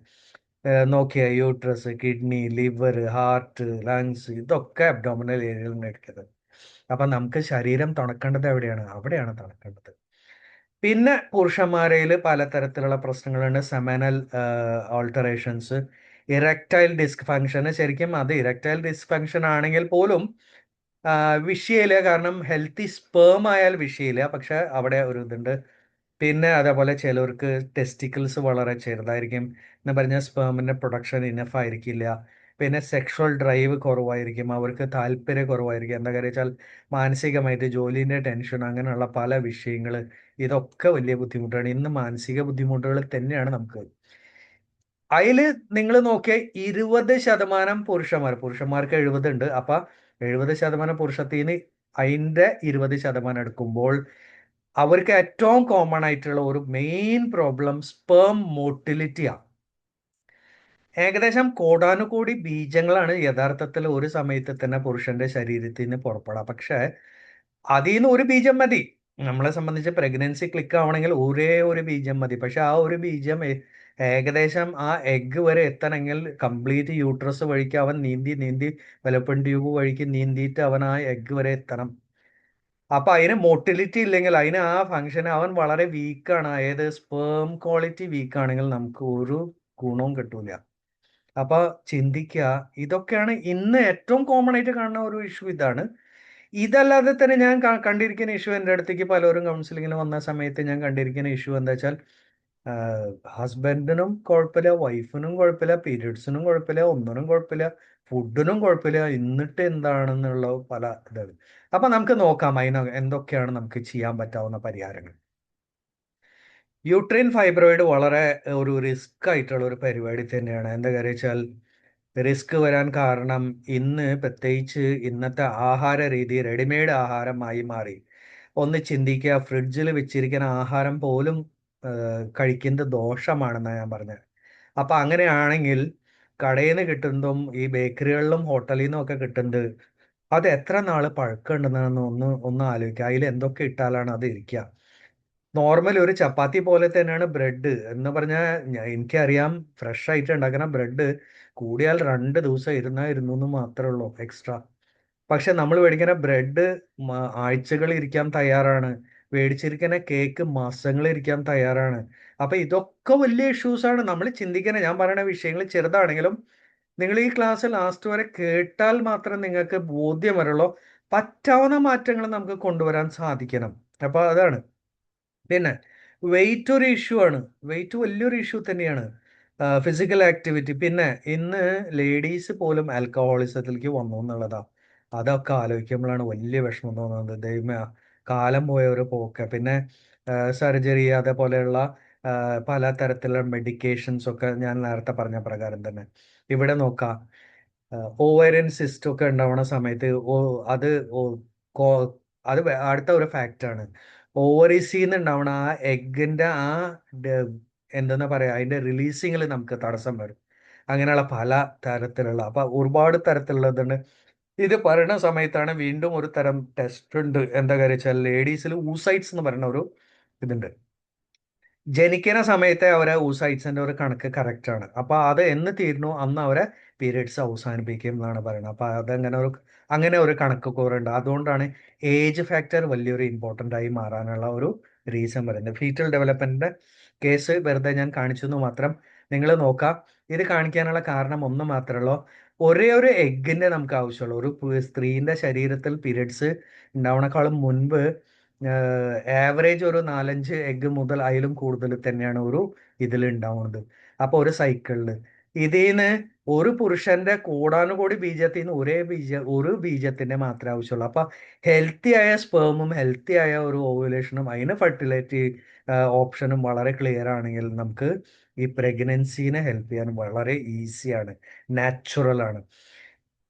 നോക്കിയ, uterus, kidney, liver, heart, lungs, ഇതൊക്കെ അബ്ഡോമിനൽ ഏരിയയിൽ നിന്ന് എടുക്കുന്നത്. അപ്പൊ നമുക്ക് ശരീരം തണുക്കേണ്ടത് എവിടെയാണ്? അവിടെയാണ് തണുക്കേണ്ടത്. പിന്നെ പുരുഷന്മാരിൽ പലതരത്തിലുള്ള പ്രശ്നങ്ങളുണ്ട്. സെമനൽ ഓൾട്ടറേഷൻസ്, ഇറക്ടൈൽ ഡിസ്ക് ഫങ്ഷൻ. ശരിക്കും അത് ഇറക്ടൈൽ ഡിസ്ക് ഫങ്ഷൻ ആണെങ്കിൽ പോലും വിഷയമില്ല, കാരണം ഹെൽത്തി സ്പേം ആയാൽ വിഷയമില്ല. പക്ഷെ അവിടെ ഒരു ഇതുണ്ട്. പിന്നെ അതേപോലെ ചിലർക്ക് ടെസ്റ്റിക്കിൾസ് വളരെ ചെറുതായിരിക്കും എന്ന് പറഞ്ഞാൽ സ്പേമിന്റെ പ്രൊഡക്ഷൻ ഇനഫ് ആയിരിക്കില്ല. പിന്നെ സെക്ഷൽ ഡ്രൈവ് കുറവായിരിക്കും, അവർക്ക് താല്പര്യം കുറവായിരിക്കും. എന്താ കാര്യം വെച്ചാൽ മാനസികമായിട്ട് ജോലിൻ്റെ ടെൻഷൻ, അങ്ങനെയുള്ള പല വിഷയങ്ങൾ, ഇതൊക്കെ വലിയ ബുദ്ധിമുട്ടാണ്. ഇന്ന് മാനസിക ബുദ്ധിമുട്ടുകൾ തന്നെയാണ് നമുക്ക്. അതിൽ നിങ്ങൾ നോക്കിയാൽ 20% പുരുഷന്മാർക്ക് 70 ഉണ്ട്. അപ്പൊ 70% പുരുഷത്തിന് അതിൻ്റെ 20% എടുക്കുമ്പോൾ അവർക്ക് ഏറ്റവും കോമൺ ആയിട്ടുള്ള ഒരു മെയിൻ പ്രോബ്ലം സ്പേം മോട്ടിലിറ്റിയാണ്. ഏകദേശം കോടാനുകോടി ബീജങ്ങളാണ് യഥാർത്ഥത്തിൽ ഒരു സമയത്ത് തന്നെ പുരുഷന്റെ ശരീരത്തിൽ നിന്ന് പുറപ്പെടാം. പക്ഷെ അതിൽ നിന്ന് ഒരു ബീജം മതി. നമ്മളെ സംബന്ധിച്ച് പ്രഗ്നൻസി ക്ലിക്ക് ആവണമെങ്കിൽ ഒരേ ഒരു ബീജം മതി. പക്ഷെ ആ ഒരു ബീജം ഏകദേശം ആ എഗ്ഗ് വരെ എത്തണമെങ്കിൽ കംപ്ലീറ്റ് യൂട്രസ് വഴിക്ക് അവൻ നീന്തി നീന്തി വലപ്പൻ ട്യൂബ് വഴിക്ക് നീന്തിയിട്ട് അവൻ ആ എഗ്ഗ് വരെ എത്തണം. അപ്പൊ അതിന് മോട്ടിലിറ്റി ഇല്ലെങ്കിൽ, അതിന് ആ ഫംഗ്ഷൻ, അവൻ വളരെ വീക്കാണ്. അതായത് സ്പേം ക്വാളിറ്റി വീക്കാണെങ്കിൽ നമുക്ക് ഒരു ഗുണവും കിട്ടൂല. അപ്പൊ ചിന്തിക്കുക, ഇതൊക്കെയാണ് ഇന്ന് ഏറ്റവും കോമൺ ആയിട്ട് കാണുന്ന ഒരു ഇഷ്യൂ. ഇതാണ്. ഇതല്ലാതെ തന്നെ ഞാൻ കണ്ടിരിക്കുന്ന ഇഷ്യൂ, എൻ്റെ അടുത്തേക്ക് പലരും കൗൺസിലിങ്ങിന് വന്ന സമയത്ത് ഞാൻ കണ്ടിരിക്കുന്ന ഇഷ്യൂ എന്താ വെച്ചാൽ, ഹസ്ബൻഡിനും കുഴപ്പമില്ല, വൈഫിനും കുഴപ്പമില്ല, പീരിയഡ്സിനും കുഴപ്പമില്ല, ഒന്നിനും കുഴപ്പമില്ല, ഫുഡിനും കുഴപ്പമില്ല, എന്നിട്ട് എന്താണെന്നുള്ള പല ഇതാണ്. അപ്പൊ നമുക്ക് നോക്കാം അതിന് എന്തൊക്കെയാണ് നമുക്ക് ചെയ്യാൻ പറ്റാവുന്ന പരിഹാരങ്ങൾ. യൂട്രൈൻ ഫൈബ്രോയിഡ് വളരെ ഒരു റിസ്ക് ആയിട്ടുള്ള ഒരു പരിപാടി തന്നെയാണ്. എന്താ കാര്യം വെച്ചാൽ റിസ്ക് വരാൻ കാരണം ഇന്ന് പ്രത്യേകിച്ച് ഇന്നത്തെ ആഹാര രീതി റെഡിമെയ്ഡ് ആഹാരമായി മാറി. ഒന്ന് ചിന്തിക്കുക, ഫ്രിഡ്ജിൽ വെച്ചിരിക്കുന്ന ആഹാരം പോലും കഴിക്കുന്നത് ദോഷമാണെന്നാണ് ഞാൻ പറഞ്ഞത്. അപ്പം അങ്ങനെയാണെങ്കിൽ കടയിൽ നിന്ന് കിട്ടുന്നതും ഈ ബേക്കറികളിലും ഹോട്ടലിൽ നിന്നും ഒക്കെ കിട്ടുന്നത്, അത് എത്ര നാൾ പഴക്കമുണ്ടെന്നാണ് ഒന്ന് ആലോചിക്കുക. അതിൽ എന്തൊക്കെ ഇട്ടാലാണ് അത് ഇരിക്കുക. നോർമൽ ഒരു ചപ്പാത്തി പോലെ തന്നെയാണ് ബ്രെഡ് എന്ന് പറഞ്ഞാൽ. എനിക്കറിയാം, ഫ്രഷ് ആയിട്ട് ഉണ്ടാക്കുന്ന ബ്രെഡ് കൂടിയാൽ 2 ദിവസം ഇരുന്നു എന്ന് മാത്രമേ ഉള്ളൂ എക്സ്ട്രാ. പക്ഷെ നമ്മൾ മേടിക്കുന്ന ബ്രെഡ് ആഴ്ചകൾ ഇരിക്കാൻ തയ്യാറാണ്. മേടിച്ചിരിക്കുന്ന കേക്ക് മാസങ്ങൾ ഇരിക്കാൻ തയ്യാറാണ്. അപ്പൊ ഇതൊക്കെ വലിയ ഇഷ്യൂസ് ആണ്. നമ്മൾ ചിന്തിക്കുന്ന, ഞാൻ പറയുന്ന വിഷയങ്ങൾ ചെറുതാണെങ്കിലും നിങ്ങൾ ഈ ക്ലാസ് ലാസ്റ്റ് വരെ കേട്ടാൽ മാത്രം നിങ്ങൾക്ക് ബോധ്യം വരുള്ളൂ. പറ്റാവുന്ന മാറ്റങ്ങൾ നമുക്ക് കൊണ്ടുവരാൻ സാധിക്കണം. അപ്പൊ അതാണ്. പിന്നെ വെയിറ്റ് ഒരു ഇഷ്യൂ ആണ്. വെയിറ്റ് വലിയൊരു ഇഷ്യൂ തന്നെയാണ്. Physical activity. പിന്നെ ഇന്ന് ലേഡീസ് പോലും ആൽക്കഹോളിസത്തിലേക്ക് വന്നു എന്നുള്ളതാ. അതൊക്കെ ആലോചിക്കുമ്പോഴാണ് വലിയ വിഷമം തോന്നുന്നത്. ദൈവമേ, കാലം പോയ ഒരു പോക്ക്. പിന്നെ സർജറി, അതേപോലെയുള്ള പല തരത്തിലുള്ള മെഡിക്കേഷൻസ് ഒക്കെ ഞാൻ നേരത്തെ പറഞ്ഞ പ്രകാരം തന്നെ. ഇവിടെ നോക്കാം, ഓവേറിയൻ സിസ്റ്റ് ഒക്കെ ഉണ്ടാവുന്ന സമയത്ത് അത് അത് അടുത്ത ഒരു ഫാക്റ്റാണ്. ഓവറീസിന്ന് ഉണ്ടാവണ ആ എഗ്ഗിന്റെ ആ എന്താ പറയാ, അതിന്റെ റിലീസിങ്ങിൽ നമുക്ക് തടസ്സം വരും. അങ്ങനെയുള്ള പല തരത്തിലുള്ള, അപ്പൊ ഒരുപാട് തരത്തിലുള്ളതുണ്ട്. ഇത് പറയുന്ന സമയത്താണ് വീണ്ടും ഒരു തരം ടെസ്റ്റ് ഉണ്ട്. എന്താ കാര്യം വെച്ചാൽ ലേഡീസിൽ ഊസൈറ്റ്സ് എന്ന് പറയുന്ന ഒരു ഇതുണ്ട്. ജനിക്കുന്ന സമയത്തെ അവരെ ഊസൈറ്റ്സിന്റെ ഒരു കണക്ക് കറക്റ്റ് ആണ്. അപ്പൊ അത് എന്ന് തീരുന്നു അന്ന് അവരെ പീരിയഡ്സ് അവസാനിപ്പിക്കും എന്നാണ് പറയുന്നത്. അപ്പൊ അങ്ങനെ ഒരു കണക്ക് കുറവുണ്ട്. അതുകൊണ്ടാണ് ഏജ് ഫാക്ടർ വലിയൊരു ഇമ്പോർട്ടൻ്റ് ആയി മാറാനുള്ള ഒരു റീസൺ വരുന്നത്. ഫീറ്റൽ ഡെവലപ്മെന്റിന്റെ കേസ് വെറുതെ ഞാൻ കാണിച്ചു എന്ന് മാത്രം. നിങ്ങൾ നോക്കാം, ഇത് കാണിക്കാനുള്ള കാരണം ഒന്ന് മാത്രമേ ഉള്ളൂ. ഒരേ ഒരു എഗ്ഗിന്റെ നമുക്ക് ആവശ്യമുള്ളൂ. ഒരു സ്ത്രീന്റെ ശരീരത്തിൽ പീരിയഡ്സ് ഉണ്ടാവണേക്കാളും മുൻപ് ആവറേജ് ഒരു 4-5 എഗ്ഗ് മുതൽ അതിലും കൂടുതൽ തന്നെയാണ് ഒരു ഇതിൽ ഉണ്ടാവുന്നത്. അപ്പൊ ഒരു സൈക്കിളില് ഇതിന്ന് ഒരു പുരുഷന്റെ കോടാനുകോടി ബീജത്തിൽ നിന്ന് ഒരു ബീജത്തിന്റെ മാത്രമേ ആവശ്യമുള്ളൂ. അപ്പൊ ഹെൽത്തി ആയ സ്പേമും ഹെൽത്തി ആയ ഒരു ഓവുലേഷനും അതിന് ഫെർട്ടിലിറ്റി ഓപ്ഷനും വളരെ ക്ലിയർ ആണെങ്കിൽ നമുക്ക് ഈ പ്രഗ്നൻസിനെ ഹെൽപ്പ് ചെയ്യാൻ വളരെ ഈസിയാണ്, നാച്ചുറൽ ആണ്.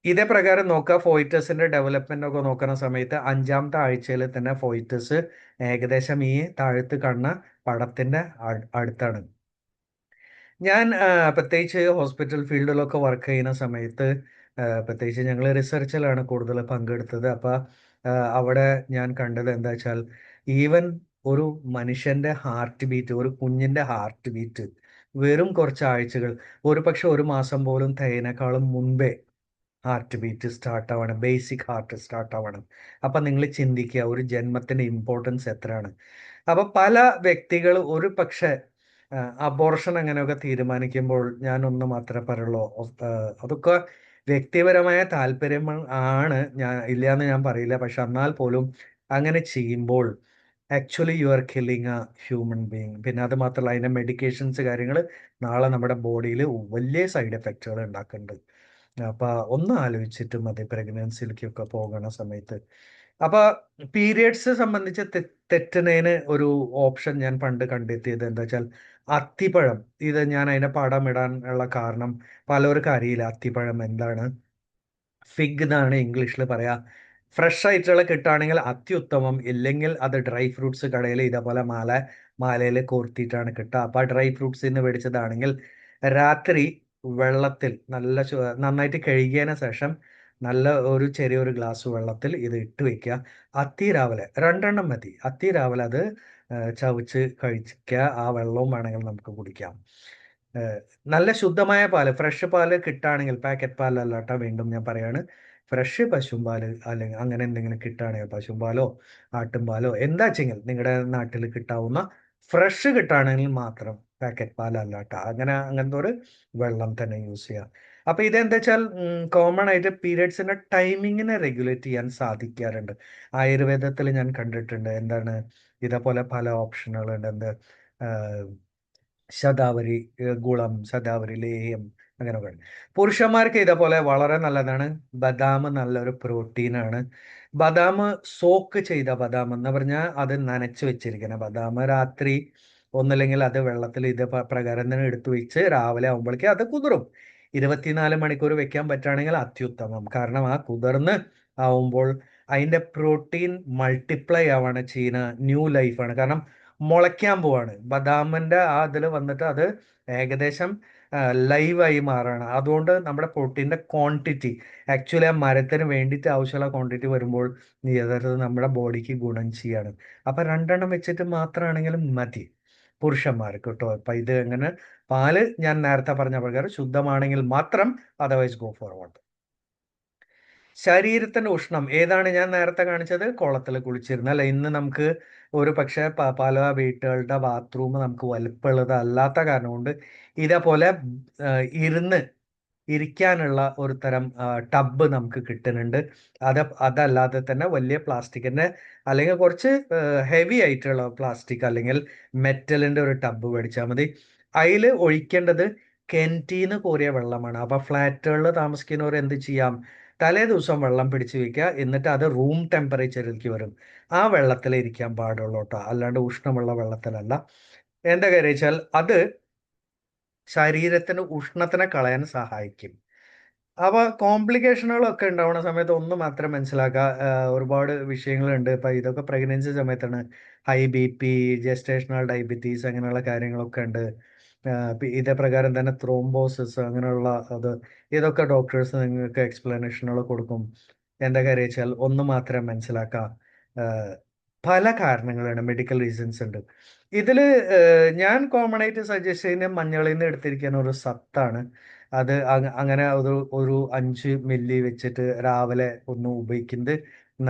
ഇതേ പ്രകാരം നോക്കുക, ഫോയിറ്റസിന്റെ ഡെവലപ്മെന്റ് ഒക്കെ നോക്കുന്ന സമയത്ത് 5-ാമത്തെ ആഴ്ചയിൽ തന്നെ ഫോയിറ്റസ് ഏകദേശം ഈ താഴത്ത് കാണുന്ന പടത്തിന്റെ അടുത്താണ്. ഞാൻ പ്രത്യേകിച്ച് ഹോസ്പിറ്റൽ ഫീൽഡിലൊക്കെ വർക്ക് ചെയ്യുന്ന സമയത്ത്, പ്രത്യേകിച്ച് ഞങ്ങൾ റിസർച്ചിലാണ് കൂടുതൽ പങ്കെടുത്തത്. അപ്പോൾ അവിടെ ഞാൻ കണ്ടത് എന്താ വെച്ചാൽ, ഈവൻ ഒരു മനുഷ്യന്റെ ഹാർട്ട് ബീറ്റ്, ഒരു കുഞ്ഞിന്റെ ഹാർട്ട് ബീറ്റ് വെറും കുറച്ച് ആഴ്ചകൾ, ഒരു പക്ഷെ ഒരു മാസം പോലും തികയിനേക്കാളും മുൻപേ ഹാർട്ട് ബീറ്റ് സ്റ്റാർട്ട് ആവണം, ബേസിക് ഹാർട്ട് സ്റ്റാർട്ട് ആവണം. അപ്പൊ നിങ്ങൾ ചിന്തിക്കുക ഒരു ജന്മത്തിന്റെ ഇമ്പോർട്ടൻസ് എത്രയാണ്. അപ്പൊ പല വ്യക്തികൾ ഒരു പക്ഷെ അബോർഷൻ അങ്ങനെയൊക്കെ തീരുമാനിക്കുമ്പോൾ ഞാൻ ഒന്ന് മാത്രമേ പറയുള്ളൂ, അതൊക്കെ വ്യക്തിപരമായ താല്പര്യം ആണ്, ഞാൻ ഇല്ലയെന്ന് ഞാൻ പറയില്ല. പക്ഷെ എന്നാൽ പോലും അങ്ങനെ ചെയ്യുമ്പോൾ actually you are killing A human being. പിന്നെ അത് മാത്രമല്ല, അതിൻ്റെ മെഡിക്കേഷൻസ് കാര്യങ്ങൾ നാളെ നമ്മുടെ ബോഡിയിൽ വലിയ സൈഡ് എഫക്റ്റുകൾ ഉണ്ടാക്കുന്നുണ്ട്. അപ്പൊ ഒന്ന് ആലോചിച്ചിട്ട് മതി പ്രഗ്നൻസിയിലേക്കൊക്കെ പോകുന്ന സമയത്ത്. അപ്പൊ പീരിയഡ്സ് സംബന്ധിച്ച് തെറ്റുന്നതിന് ഒരു ഓപ്ഷൻ ഞാൻ പണ്ട് കണ്ടെത്തിയത് എന്താ വെച്ചാൽ അത്തിപ്പഴം. ഇത് ഞാൻ അതിനെ പടം ഇടാൻ ഉള്ള കാരണം പലർക്കും അറിയില്ല അത്തിപ്പഴം എന്താണ്. ഫിഗ് എന്നാണ് ഇംഗ്ലീഷിൽ പറയാ. ഫ്രഷ് ആയിട്ടുള്ള കിട്ടുകയാണെങ്കിൽ അത്യുത്തമം, ഇല്ലെങ്കിൽ അത് ഡ്രൈ ഫ്രൂട്ട്സ് കടയിൽ ഇതേപോലെ മാലയിൽ കോർത്തിയിട്ടാണ് കിട്ടുക. അപ്പൊ ആ ഡ്രൈ ഫ്രൂട്ട്സ് നിന്ന് മേടിച്ചതാണെങ്കിൽ രാത്രി വെള്ളത്തിൽ നന്നായിട്ട് കഴുകിയതിന് ശേഷം നല്ല ഒരു ചെറിയൊരു ഗ്ലാസ് വെള്ളത്തിൽ ഇത് ഇട്ട് വെക്കുക. രാവിലെ 2 മതി. രാവിലെ അത് ചവച്ച് കഴിക്കുക. ആ വെള്ളവും വേണമെങ്കിൽ നമുക്ക് കുടിക്കാം. ഏഹ് നല്ല ശുദ്ധമായ പാല്, ഫ്രഷ് പാല് കിട്ടുകയാണെങ്കിൽ, പാക്കറ്റ് പാലല്ല കേട്ടോ, വീണ്ടും ഞാൻ പറയാണ്, ഫ്രഷ് പശുമ്പാല് അല്ലെങ്കിൽ അങ്ങനെ എന്തെങ്കിലും കിട്ടുകയാണെങ്കിൽ പശുമ്പാലോ ആട്ടുംപാലോ എന്താ വെച്ചെങ്കിൽ നിങ്ങളുടെ നാട്ടിൽ കിട്ടാവുന്ന ഫ്രഷ് കിട്ടുകയാണെങ്കിൽ മാത്രം, പാക്കറ്റ് പാലല്ല കേട്ടോ, അങ്ങനത്തെ ഒരു വെള്ളം തന്നെ യൂസ് ചെയ്യാം. അപ്പൊ ഇതെന്താ വെച്ചാൽ കോമൺ ആയിട്ട് പീരിയഡ്സിന്റെ ടൈമിങ്ങിനെ റെഗുലേറ്റ് ചെയ്യാൻ സാധിക്കാറുണ്ട്. ആയുർവേദത്തിൽ ഞാൻ കണ്ടിട്ടുണ്ട്. എന്താണ്, ഇതേപോലെ പല ഓപ്ഷനുകളുണ്ട്. ശതാവരി ഗുളം, ശതാവരി ലേഹ്യം, അങ്ങനെയൊക്കെ. പുരുഷന്മാർക്ക് ഇതേപോലെ വളരെ നല്ലതാണ്. ബദാം നല്ലൊരു പ്രോട്ടീനാണ്. ബദാം സോക്ക് ചെയ്ത ബദാം എന്ന് പറഞ്ഞാൽ അത് നനച്ചു വെച്ചിരിക്കണം. ബദാം രാത്രി ഒന്നില്ലെങ്കിൽ അത് വെള്ളത്തിൽ ഇത് പ്രകാരം തന്നെ എടുത്തു വെച്ച് രാവിലെ ആകുമ്പോഴേക്ക് അത് കുതിരും. 24 മണിക്കൂർ വെക്കാൻ പറ്റുകയാണെങ്കിൽ അത്യുത്തമം. കാരണം ആ കുതിർന്ന് ആവുമ്പോൾ അതിന്റെ പ്രോട്ടീൻ മൾട്ടിപ്ലൈ ആവാണ് ചെയ്യുന്ന, ന്യൂ ലൈഫാണ്. കാരണം മുളയ്ക്കാൻ പോവാണ്. ബദാമിന്റെ ആ ഇതിൽ വന്നിട്ട് അത് ഏകദേശം ലൈവായി മാറാണ്. അതുകൊണ്ട് നമ്മുടെ പ്രോട്ടീൻ്റെ ക്വാണ്ടിറ്റി, ആക്ച്വലി ആ മരത്തിന് വേണ്ടിയിട്ട് ആവശ്യമുള്ള ക്വാണ്ടിറ്റി വരുമ്പോൾ യഥാർത്ഥത്തിൽ നമ്മുടെ ബോഡിക്ക് ഗുണം ചെയ്യാണ്. അപ്പൊ 2 വെച്ചിട്ട് മാത്രമാണെങ്കിലും മതി പുരുഷന്മാർക്ക് കേട്ടോ. അപ്പൊ ഇത് എങ്ങനെ, പാല് ഞാൻ നേരത്തെ പറഞ്ഞ പ്രകാരം ശുദ്ധമാണെങ്കിൽ മാത്രം, അതർവൈസ് ഗോ ഫോർവേഡ്. ശരീരത്തിന്റെ ഉഷ്ണം ഏതാണ് ഞാൻ നേരത്തെ കാണിച്ചത്? കുളത്തിൽ കുളിച്ചിരുന്ന അല്ല. ഇന്ന് നമുക്ക് ഒരു പക്ഷേ പല വീട്ടുകളുടെ ബാത്റൂം നമുക്ക് വലിപ്പമുള്ളത് അല്ലാത്ത കാരണം കൊണ്ട് ഇതേപോലെ ഇരുന്ന് ഇരിക്കാനുള്ള ഒരു തരം ടബ് നമുക്ക് കിട്ടുന്നുണ്ട്. അതല്ലാതെ തന്നെ വലിയ പ്ലാസ്റ്റിക്കിന്റെ അല്ലെങ്കിൽ കുറച്ച് ഹെവി ആയിട്ടുള്ള പ്ലാസ്റ്റിക് അല്ലെങ്കിൽ മെറ്റലിന്റെ ഒരു ടബ് മേടിച്ചാൽ മതി. അതിൽ ഒഴിക്കേണ്ടത് കെൻറ്റീന്ന് കോരിയ വെള്ളമാണ്. അപ്പൊ ഫ്ലാറ്റുകളിൽ താമസിക്കുന്നവർ എന്ത് ചെയ്യാം? തലേ ദിവസം വെള്ളം പിടിച്ചു വെക്കുക, എന്നിട്ട് അത് റൂം ടെമ്പറേച്ചറിലേക്ക് വരും. ആ വെള്ളത്തിൽ ഇരിക്കാൻ പാടുള്ളൂ കേട്ടോ, അല്ലാണ്ട് ഉഷ്ണമുള്ള വെള്ളത്തിലല്ല. എന്താ കാര്യം വെച്ചാൽ അത് ശരീരത്തിന് ഉഷ്ണത്തിനെ കളയാൻ സഹായിക്കും. അപ്പൊ കോംപ്ലിക്കേഷനുകളൊക്കെ ഉണ്ടാവുന്ന സമയത്ത് ഒന്ന് മാത്രം മനസ്സിലാക്കുക, ഒരുപാട് വിഷയങ്ങളുണ്ട്. ഇപ്പൊ ഇതൊക്കെ പ്രഗ്നൻസി സമയത്താണ്. ഹൈ BP, ജെസ്റ്റേഷണൽ ഡയബറ്റീസ്, അങ്ങനെയുള്ള കാര്യങ്ങളൊക്കെ ഉണ്ട്. ഇതേ പ്രകാരം തന്നെ ത്രോംബോസിസ്, അങ്ങനെയുള്ള അത്, ഇതൊക്കെ ഡോക്ടേഴ്സ് നിങ്ങൾക്ക് എക്സ്പ്ലനേഷനുകൾ കൊടുക്കും. എന്താ കാര്യം വെച്ചാൽ ഒന്ന് മാത്രം മനസ്സിലാക്കുക, പല കാരണങ്ങളുണ്ട്, മെഡിക്കൽ റീസൺസ് ഉണ്ട്. ഇതില് ഞാൻ കോമൺ ആയിട്ട് സജസ്റ്റ് ചെയ്യുന്ന മഞ്ഞളിൽ നിന്ന് എടുത്തിരിക്കുന്ന ഒരു സത്താണ്. അത് അങ്ങനെ ഒരു 5 മില്ലി വെച്ചിട്ട് രാവിലെ ഒന്ന് ഉപയോഗിക്കുന്നത്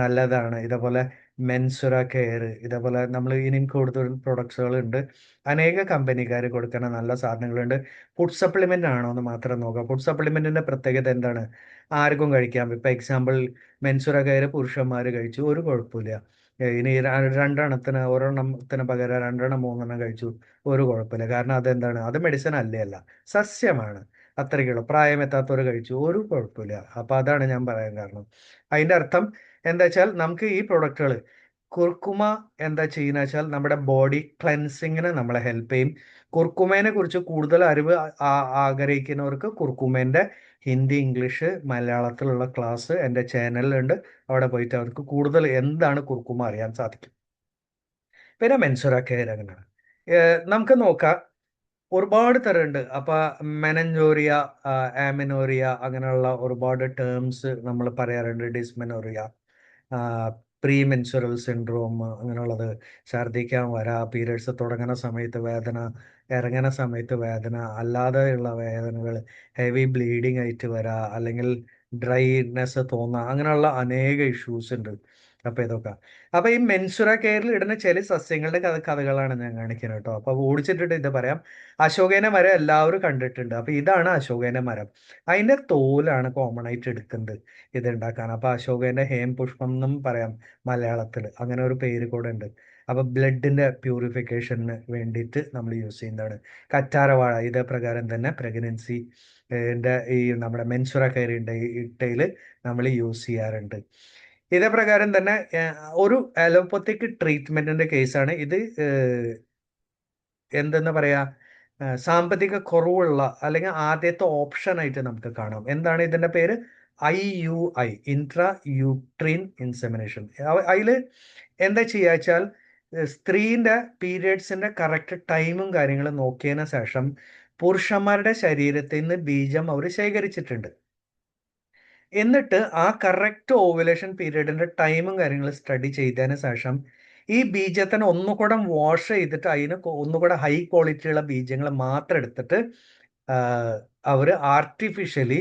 നല്ലതാണ്. ഇതേപോലെ മെൻസുറ കെയർ, ഇതേപോലെ നമ്മൾ ഇനിയും കൂടുതൽ പ്രൊഡക്ട്സുകൾ ഉണ്ട്. അനേക കമ്പനിക്കാർ കൊടുക്കുന്ന നല്ല സാധനങ്ങളുണ്ട്. ഫുഡ് സപ്ലിമെന്റ് ആണോ എന്ന് മാത്രം നോക്കാം. ഫുഡ് സപ്ലിമെന്റിന്റെ പ്രത്യേകത എന്താണ്? ആർക്കും കഴിക്കാം. ഇപ്പൊ എക്സാമ്പിൾ, മെൻസുറ കെയർ പുരുഷന്മാർ കഴിച്ചു, ഒരു കുഴപ്പമില്ല. ഇനി ഒരെണ്ണത്തിന് പകരം 2 3 കഴിച്ചു, ഒരു കുഴപ്പമില്ല. കാരണം അതെന്താണ്? അത് മെഡിസിൻ അല്ലേ അല്ല, സസ്യമാണ്. അത്രയ്ക്കുള്ളൂ. പ്രായമെത്താത്തവർ കഴിച്ചു, ഒരു കുഴപ്പമില്ല. അപ്പൊ അതാണ് ഞാൻ പറയാൻ കാരണം. അതിന്റെ അർത്ഥം എന്താ വെച്ചാൽ നമുക്ക് ഈ പ്രൊഡക്റ്റുകൾ, കുർക്കുമ എന്താ ചെയ്യുന്ന വെച്ചാൽ നമ്മുടെ ബോഡി ക്ലെൻസിങ്ങിന് നമ്മളെ ഹെൽപ്പ് ചെയ്യും. കുർക്കുമേനെ കുറിച്ച് കൂടുതൽ അറിവ് ആഗ്രഹിക്കുന്നവർക്ക് കുർക്കുമേന്റെ ഹിന്ദി, ഇംഗ്ലീഷ്, മലയാളത്തിലുള്ള ക്ലാസ് എൻ്റെ ചാനലിലുണ്ട്. അവിടെ പോയിട്ട് അവർക്ക് കൂടുതൽ എന്താണ് കുർക്കുമ അറിയാൻ സാധിക്കും. പിന്നെ മെൻസുറ കെയർ അങ്ങനെയാണ്. നമുക്ക് നോക്കാം, ഒരുപാട് തരമുണ്ട്. അപ്പൊ മെനഞ്ചോറിയ, ആമിനോറിയ, അങ്ങനെയുള്ള ഒരുപാട് ടേംസ് നമ്മൾ പറയാറുണ്ട്. ഡിസ്മെനോറിയ, പ്രീ മെൻസുറൽ സിൻഡ്രോം, അങ്ങനെയുള്ളത്. ഛർദ്ദിക്കാൻ വരാ, പീരിയഡ്സ് തുടങ്ങുന്ന സമയത്ത് വേദന, ഇറങ്ങുന്ന സമയത്ത് വേദന, അല്ലാതെയുള്ള വേദനകൾ, ഹെവി ബ്ലീഡിങ് ആയിട്ട് വരാ, അല്ലെങ്കിൽ ഡ്രൈനെസ് തോന്നുക, അങ്ങനെയുള്ള അനേക ഇഷ്യൂസ് ഉണ്ട്. അപ്പൊ ഇതൊക്കെ, അപ്പൊ ഈ മെൻസുറ കെയറിൽ ഇടുന്ന ചില സസ്യങ്ങളുടെ കഥകളാണ് ഞാൻ കാണിക്കുന്നത് കേട്ടോ. അപ്പൊ ഓടിച്ചിട്ടിട്ട് ഇത് പറയാം. അശോകേന മരം എല്ലാവരും കണ്ടിട്ടുണ്ട്. അപ്പൊ ഇതാണ് അശോകേന മരം. അതിന്റെ തോലാണ് കോമൺ ആയിട്ട് എടുക്കുന്നത് ഇത് ഉണ്ടാക്കാൻ. അപ്പൊ അശോകേന്റെ ഹേം പുഷ്പം എന്നും പറയാം മലയാളത്തിൽ. അങ്ങനെ ഒരു പേര് കൂടെ ഉണ്ട്. അപ്പൊ ബ്ലഡിന്റെ പ്യൂരിഫിക്കേഷന് വേണ്ടിയിട്ട് നമ്മൾ യൂസ് ചെയ്യുന്നതാണ്. കറ്റാരവാഴ ഇതേ പ്രകാരം തന്നെ പ്രഗ്നൻസി ഈ നമ്മുടെ മെൻസുറ കയറി ഇട്ടയിൽ നമ്മൾ യൂസ് ചെയ്യാറുണ്ട്. ഇതേ പ്രകാരം തന്നെ ഒരു അലോപ്പത്തിക് ട്രീറ്റ്മെന്റിന്റെ കേസാണ് ഇത്. എന്തെന്ന് പറയാ, സാമ്പത്തിക കുറവുള്ള അല്ലെങ്കിൽ ആദ്യത്തെ ഓപ്ഷൻ ആയിട്ട് നമുക്ക് കാണാം. എന്താണ് ഇതിന്റെ പേര്? IUI, intra uterine insemination. അതില് എന്താ ചെയ്യാച്ചാൽ സ്ത്രീന്റെ പീരിയഡ്സിന്റെ കറക്റ്റ് ടൈമും കാര്യങ്ങളും നോക്കിയതിന് ശേഷം പുരുഷന്മാരുടെ ശരീരത്തിൽ നിന്ന് ബീജം അവർ ശേഖരിച്ചിട്ടുണ്ട്. എന്നിട്ട് ആ കറക്റ്റ് ഓവുലേഷൻ പീരീഡിന്റെ ടൈമും കാര്യങ്ങളും സ്റ്റഡി ചെയ്തതിന് ശേഷം ഈ ബീജത്തിനെ ഒന്നുകൂടെ വാഷ് ചെയ്തിട്ട് അതിന് ഒന്നുകൂടെ ഹൈ ക്വാളിറ്റിയുള്ള ബീജങ്ങൾ മാത്രം എടുത്തിട്ട് അവര് ആർട്ടിഫിഷ്യലി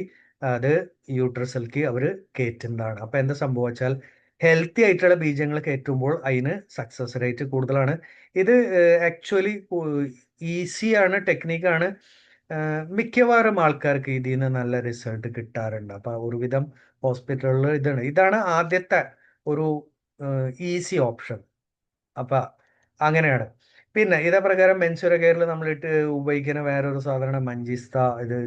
അത് യൂട്രസിലേക്ക് അവർ കയറ്റുന്നതാണ്. അപ്പൊ എന്താ സംഭവിച്ചാൽ ഹെൽത്തി ആയിട്ടുള്ള ബീജങ്ങൾ കയറ്റുമ്പോൾ അതിന് സക്സസ് റേറ്റ് കൂടുതലാണ്. ഇത് ആക്ച്വലി ഈസിയാണ്, ടെക്നിക്കാണ്. മിക്കവാറും ആൾക്കാർക്ക് ഇതിൽ നിന്ന് നല്ല റിസൾട്ട് കിട്ടാറുണ്ട്. അപ്പൊ ഒരുവിധം ഹോസ്പിറ്റലുകളിൽ ഇതാണ് ആദ്യത്തെ ഒരു ഈസി ഓപ്ഷൻ. അപ്പൊ അങ്ങനെയാണ്. പിന്നെ ഇതേ പ്രകാരം മെൻസുറ കെയറിൽ നമ്മളിട്ട് ഉപയോഗിക്കുന്ന വേറൊരു സാധനം മഞ്ചിസ്ത. ഇത്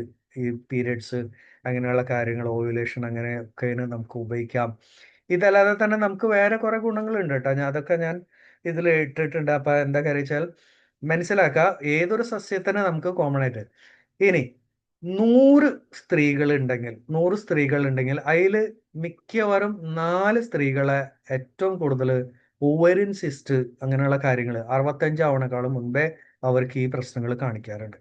ഈ പീരിയഡ്സ് അങ്ങനെയുള്ള കാര്യങ്ങൾ, ഓവുലേഷൻ അങ്ങനെയൊക്കെ നമുക്ക് ഉപയോഗിക്കാം. ഇതല്ലാതെ തന്നെ നമുക്ക് വേറെ കുറെ ഗുണങ്ങളുണ്ട് കേട്ടോ. അതൊക്കെ ഞാൻ ഇതിൽ ഇട്ടിട്ടുണ്ട്. അപ്പൊ എന്താ കാര്യം വെച്ചാൽ മനസ്സിലാക്കുക, ഏതൊരു സസ്യത്തിന് നമുക്ക് കോമൺ ആയിട്ട് ഇനി 100 സ്ത്രീകൾ ഉണ്ടെങ്കിൽ അതിൽ മിക്കവാറും 4 സ്ത്രീകളെ ഏറ്റവും കൂടുതൽ ഓവറിൻ സിസ്റ്റ് അങ്ങനെയുള്ള കാര്യങ്ങൾ 65 ആവണേക്കാളും മുൻപേ അവർക്ക് ഈ പ്രശ്നങ്ങൾ കാണിക്കാറുണ്ട്.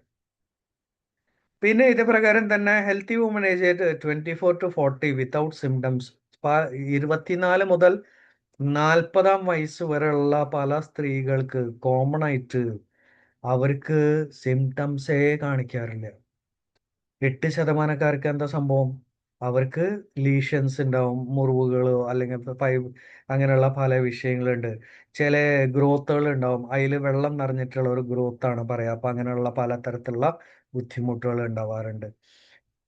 പിന്നെ ഇത് പ്രകാരം തന്നെ healthy woman age 24 to 40 without symptoms, 24 മുതൽ 40 വയസ്സ് വരെയുള്ള പല സ്ത്രീകൾക്ക് കോമൺ ആയിട്ട് അവർക്ക് സിംറ്റംസേ കാണിക്കാറില്ല. 8% എന്താ സംഭവം? അവർക്ക് ലീഷൻസ് ഉണ്ടാവും, മുറിവുകളോ അല്ലെങ്കിൽ അങ്ങനെയുള്ള പല വിഷയങ്ങളുണ്ട്. ചില ഗ്രോത്തുകൾ ഉണ്ടാവും, അതിൽ വെള്ളം നിറഞ്ഞിട്ടുള്ള ഒരു ഗ്രോത്ത് ആണ് പറയാ. അപ്പൊ അങ്ങനെയുള്ള പലതരത്തിലുള്ള ബുദ്ധിമുട്ടുകൾ ഉണ്ടാവാറുണ്ട്.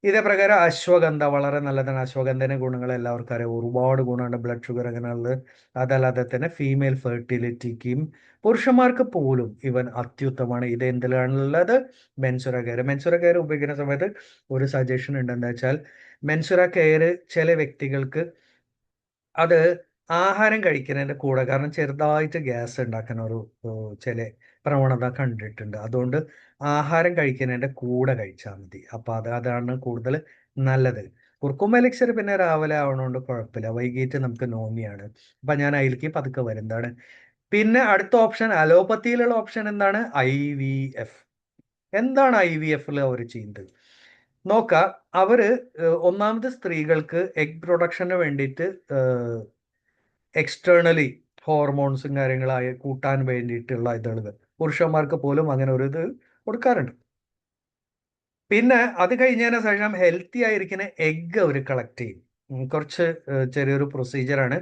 ഇതേ പ്രകാരം അശ്വഗന്ധ വളരെ നല്ലതാണ്. അശ്വഗന്ധന്റെ ഗുണങ്ങൾ എല്ലാവർക്കും അറിയാം. ഒരുപാട് ഗുണമുണ്ട്, ബ്ലഡ് ഷുഗർ അങ്ങനെയുള്ളത്. അതല്ലാതെ തന്നെ ഫീമെയിൽ ഫെർട്ടിലിറ്റിക്കും പുരുഷന്മാർക്ക് പോലും ഇവൻ അത്യുത്തമാണ്. ഇത് എന്തിലാണുള്ളത്? മെൻസുറ കെയർ. മെൻസുറ കെയർ ഉപയോഗിക്കുന്ന സമയത്ത് ഒരു സജഷൻ ഉണ്ട്. എന്താ വെച്ചാൽ മെൻസുറ കെയർ ചില വ്യക്തികൾക്ക് അത് ആഹാരം കഴിക്കുന്നതിന്റെ കൂടെ, കാരണം ചെറുതായിട്ട് ഗ്യാസ് ഉണ്ടാക്കുന്ന ഒരു ചില പ്രവണത കണ്ടിട്ടുണ്ട്. അതുകൊണ്ട് ആഹാരം കഴിക്കുന്നതിന്റെ കൂടെ കഴിച്ചാൽ മതി. അപ്പൊ അതാണ് കൂടുതൽ നല്ലത്. കുർക്കുമ്പ എലിക്സർ പിന്നെ രാവിലെ ആവണോണ്ട് കുഴപ്പമില്ല, വൈകിട്ട് നമുക്ക് നോമിയാണ്. അപ്പൊ ഞാൻ അതിലേക്ക് പതുക്കെ വരുന്നതാണ്. പിന്നെ അടുത്ത ഓപ്ഷൻ, അലോപ്പത്തിയിലുള്ള ഓപ്ഷൻ എന്താണ്? IVF. എന്താണ് IVF-ൽ അവർ ചെയ്യുന്നത് നോക്ക. അവര് ഒന്നാമത് സ്ത്രീകൾക്ക് എഗ് പ്രൊഡക്ഷന് വേണ്ടിയിട്ട് എക്സ്റ്റേണലി ഹോർമോൺസും കാര്യങ്ങളായി കൂട്ടാൻ വേണ്ടിയിട്ടുള്ള ഇതുള്ളത് പുരുഷന്മാർക്ക് പോലും അങ്ങനെ ഒരു ഇത് കൊടുക്കാറുണ്ട്. പിന്നെ അത് കഴിഞ്ഞതിന് ശേഷം ഹെൽത്തി ആയിരിക്കുന്ന എഗ് അവർ കളക്ട് ചെയ്യും. കുറച്ച് ചെറിയൊരു പ്രൊസീജിയറാണ്.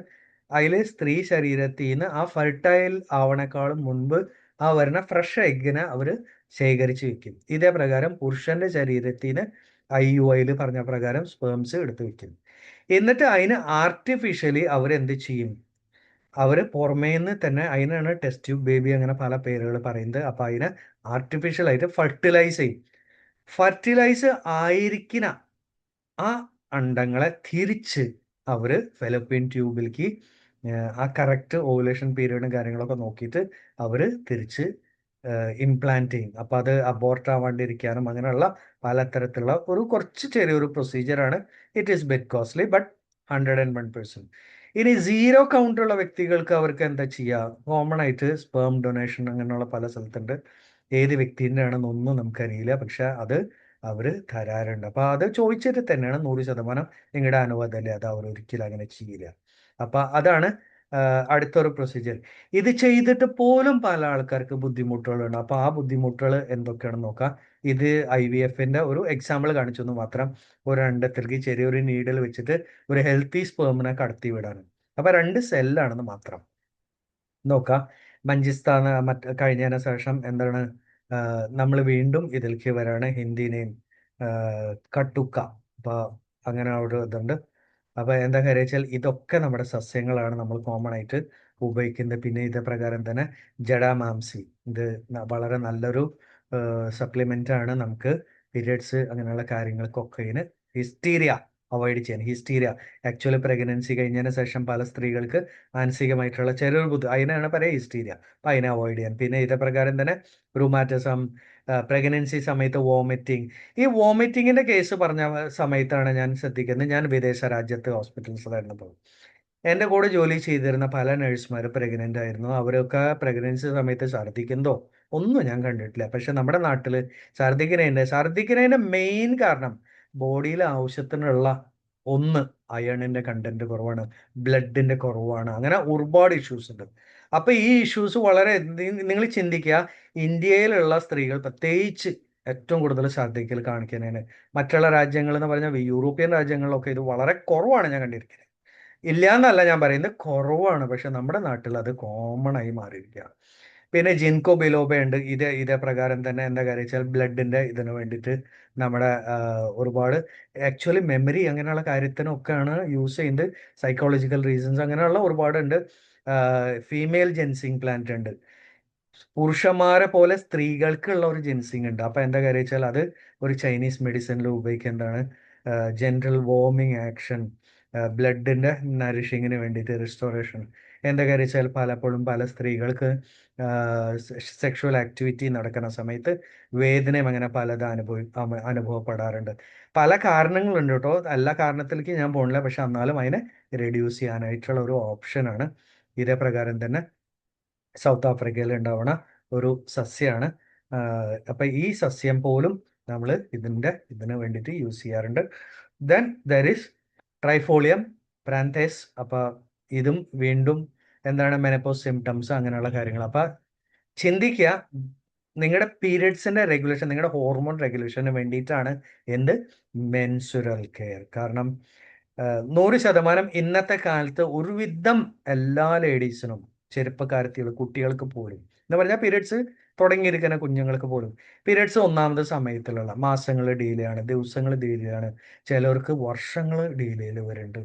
അതിൽ സ്ത്രീ ശരീരത്തിൽ നിന്ന് ആ ഫെർട്ടൈൽ ആവണേക്കാളും മുൻപ് ആ വരുന്ന ഫ്രഷ് എഗ്ഗിനെ അവർ ശേഖരിച്ച് വെക്കും. ഇതേ പ്രകാരം പുരുഷന്റെ ശരീരത്തിൽ നിന്ന് IUI പറഞ്ഞ പ്രകാരം സ്പേംസ് എടുത്ത് വെക്കും. എന്നിട്ട് അതിന് ആർട്ടിഫിഷ്യലി അവരെന്ത് ചെയ്യും? അവര് പുറമേന്ന് തന്നെ, അതിനാണ് ടെസ്റ്റ് ട്യൂബ് ബേബി അങ്ങനെ പല പേരുകൾ പറയുന്നത്. അപ്പൊ അതിനെ ആർട്ടിഫിഷ്യൽ ആയിട്ട് ഫെർട്ടിലൈസ് ചെയ്യും. ഫെർട്ടിലൈസ് ആയിരിക്കുന്ന ആ അണ്ടങ്ങളെ തിരിച്ച് അവര് ഫെലോപ്പിയൻ ട്യൂബിലേക്ക് ആ കറക്റ്റ് ഓവുലേഷൻ പീരീഡും കാര്യങ്ങളൊക്കെ നോക്കിയിട്ട് അവര് തിരിച്ച് ഇംപ്ലാന്റ് ചെയ്യും. അപ്പൊ അത് അബോർട്ട് ആവാണ്ടിരിക്കാനും അങ്ങനെയുള്ള പലതരത്തിലുള്ള ഒരു കുറച്ച് ചെറിയൊരു പ്രൊസീജിയറാണ്. It is bit costly but 101%. ഇനി സീറോ കൗണ്ടുള്ള വ്യക്തികൾക്ക് അവർക്ക് എന്താ ചെയ്യുക? കോമൺ ആയിട്ട് സ്പേം ഡൊണേഷൻ അങ്ങനെയുള്ള പല സ്ഥലത്തുണ്ട്. ഏത് വ്യക്തിൻ്റെ ആണെന്നൊന്നും നമുക്കറിയില്ല, പക്ഷെ അത് അവർ തരാറുണ്ട്. അപ്പൊ അത് ചോദിച്ചിട്ട് തന്നെയാണ് 100% നിങ്ങളുടെ അനുവാദമല്ലേ, അത് അവർ ഒരിക്കലും അങ്ങനെ ചെയ്യില്ല. അപ്പൊ അതാണ് അടുത്തൊരു പ്രൊസീജിയർ. ഇത് ചെയ്തിട്ട് പോലും പല ആൾക്കാർക്ക് ബുദ്ധിമുട്ടുകളുണ്ട്. അപ്പൊ ആ ബുദ്ധിമുട്ടുകൾ എന്തൊക്കെയാണെന്ന് നോക്കാം. ഇത് IVF-ന്റെ ഒരു എക്സാമ്പിൾ കാണിച്ചെന്ന് മാത്രം. ഒരു അണ്ടത്തിലേക്ക് ചെറിയൊരു നീഡിൽ വെച്ചിട്ട് ഒരു ഹെൽത്തി സ്പേമിനെ കടത്തി വിടാണ്. അപ്പൊ 2 സെല്ലാണെന്ന് മാത്രം നോക്കാം. മഞ്ചിസ്ഥാന കഴിഞ്ഞതിന് ശേഷം എന്താണ് നമ്മൾ വീണ്ടും ഇതിലേക്ക് വരാണ്. ഹിന്ദി നെയിം കട്ടുക്ക. അപ്പൊ അങ്ങനെ ഒരു ഇതുണ്ട്. അപ്പൊ എന്താ കാര്യം വെച്ചാൽ ഇതൊക്കെ നമ്മുടെ സസ്യങ്ങളാണ് നമ്മൾ കോമൺ ആയിട്ട് ഉപയോഗിക്കുന്നത്. പിന്നെ ഇതേ പ്രകാരം തന്നെ ജഡാമാംസി, ഇത് വളരെ നല്ലൊരു സപ്ലിമെന്റ് ആണ് നമുക്ക് പീരിയഡ്സ് അങ്ങനെയുള്ള കാര്യങ്ങൾക്കൊക്കെ. ഇതിന് ഹിസ്റ്റീരിയ അവോയ്ഡ് ചെയ്യാൻ. ഹിസ്റ്റീരിയ ആക്ച്വലി പ്രഗ്നൻസി കഴിഞ്ഞതിന് ശേഷം പല സ്ത്രീകൾക്ക് മാനസികമായിട്ടുള്ള ചെറിയൊരു അതിനാണ് പറയുക ഹിസ്റ്റീരിയ. അപ്പം അതിനെ അവോയ്ഡ് ചെയ്യാൻ. പിന്നെ ഇതേ പ്രകാരം തന്നെ റുമാറ്റിസം, പ്രഗ്നൻസി സമയത്ത് വോമിറ്റിംഗ്. ഈ വോമിറ്റിങ്ങിന്റെ കേസ് പറഞ്ഞ സമയത്താണ് ഞാൻ ശ്രദ്ധിക്കുന്നത്. ഞാൻ വിദേശ രാജ്യത്ത് ഹോസ്പിറ്റൽസിലായിരുന്നപ്പോൾ എൻ്റെ കൂടെ ജോലി ചെയ്തിരുന്ന പല നഴ്സുമാർ പ്രഗ്നൻ്റ് ആയിരുന്നു. അവരൊക്കെ പ്രഗ്നൻസി സമയത്ത് ഛർദ്ദിക്കുന്നതോ ഒന്നും ഞാൻ കണ്ടിട്ടില്ല. പക്ഷെ നമ്മുടെ നാട്ടിൽ ഛർദ്ദിക്കുന്നതിൻ്റെ മെയിൻ കാരണം ബോഡിയിൽ ആവശ്യത്തിനുള്ള ഒന്ന് അയണിന്റെ കണ്ടന്റ് കുറവാണ്, ബ്ലഡിന്റെ കുറവാണ്, അങ്ങനെ ഒരുപാട് ഇഷ്യൂസ് ഉണ്ട്. അപ്പൊ ഈ ഇഷ്യൂസ് വളരെ നിങ്ങൾ ചിന്തിക്കുക, ഇന്ത്യയിലുള്ള സ്ത്രീകൾ പ്രത്യേകിച്ച് ഏറ്റവും കൂടുതൽ ഛർദ്ദിക്കൽ കാണിക്കുന്നതിന് മറ്റുള്ള രാജ്യങ്ങൾ എന്ന് പറഞ്ഞാൽ യൂറോപ്യൻ രാജ്യങ്ങളിലൊക്കെ ഇത് വളരെ കുറവാണ് ഞാൻ കണ്ടിരിക്കുന്നത്. ഇല്ല എന്നല്ല ഞാൻ പറയുന്നത്, കുറവാണ്. പക്ഷെ നമ്മുടെ നാട്ടിൽ അത് കോമൺ ആയി മാറിയിരിക്കുകയാണ്. പിന്നെ ജിൻകോ ബിലോബ ഉണ്ട്. ഇതേ പ്രകാരം തന്നെ എന്താ കാര്യം വെച്ചാൽ ബ്ലഡിന്റെ ഇതിന് വേണ്ടിയിട്ട് നമ്മുടെ ഒരുപാട് ആക്ച്വലി മെമ്മറി അങ്ങനെയുള്ള കാര്യത്തിനൊക്കെയാണ് യൂസ് ചെയ്യുന്നത്. സൈക്കോളജിക്കൽ റീസൺസ് അങ്ങനെയുള്ള ഒരുപാടുണ്ട്. ഫീമെയിൽ ജെൻസിങ് പ്ലാന്റ് ഉണ്ട്. പുരുഷന്മാരെ പോലെ സ്ത്രീകൾക്കുള്ള ഒരു ജെൻസിങ് ഉണ്ട്. അപ്പൊ എന്താ കാര്യം വെച്ചാൽ അത് ഒരു ചൈനീസ് മെഡിസിനിൽ ഉപയോഗിക്കേണ്ടതാണ്. ജെൻറൽ വോമിങ് ആക്ഷൻ, ബ്ലഡിന്റെ നറിഷിങ്ങിന് വേണ്ടിയിട്ട് റിസ്റ്റോറേഷൻ. എന്താ കാര്യം വെച്ചാൽ പലപ്പോഴും പല സ്ത്രീകൾക്ക് സെക്ഷുവൽ ആക്ടിവിറ്റി നടക്കുന്ന സമയത്ത് വേദനയും അങ്ങനെ പലത് അനുഭവപ്പെടാറുണ്ട്. പല കാരണങ്ങളുണ്ട് കേട്ടോ, എല്ലാ കാരണത്തിലേക്ക് ഞാൻ പോണില്ല. പക്ഷെ എന്നാലും അതിനെ റെഡ്യൂസ് ചെയ്യാനായിട്ടുള്ള ഒരു ഓപ്ഷനാണ്. ഇതേ പ്രകാരം തന്നെ സൗത്ത് ആഫ്രിക്കയിൽ ഉണ്ടാവുന്ന ഒരു സസ്യമാണ്. അപ്പൊ ഈ സസ്യം പോലും നമ്മൾ ഇതിന് വേണ്ടിയിട്ട് യൂസ് ചെയ്യാറുണ്ട്. Then there is trifolium pratense. അപ്പൊ ഇതും വീണ്ടും എന്താണ് മെനപ്പോസ് സിംറ്റംസ് അങ്ങനെയുള്ള കാര്യങ്ങൾ. അപ്പൊ ചിന്തിക്കുക, നിങ്ങളുടെ പീരിയഡ്സിന്റെ റെഗുലേഷൻ, നിങ്ങളുടെ ഹോർമോൺ റെഗുലേഷന് വേണ്ടിയിട്ടാണ് മെൻസുറൽ കെയർ. കാരണം 100% ഇന്നത്തെ കാലത്ത് ഒരുവിധം എല്ലാ ലേഡീസിനും, ചെറുപ്പക്കാരത്തികൾ, കുട്ടികൾക്ക് പോലും എന്ന് പറഞ്ഞാൽ പീരിയഡ്സ് തുടങ്ങിയിരിക്കുന്ന കുഞ്ഞുങ്ങൾക്ക് പോലും പീരിയഡ്സ് ഒന്നാമത് സമയത്തിലുള്ള മാസങ്ങൾ ഡിലേ ആണ്, ദിവസങ്ങൾ ഡിലേ ആണ്, ചിലർക്ക് വർഷങ്ങൾ ഡിലേയിൽ വരുന്നുണ്ട്.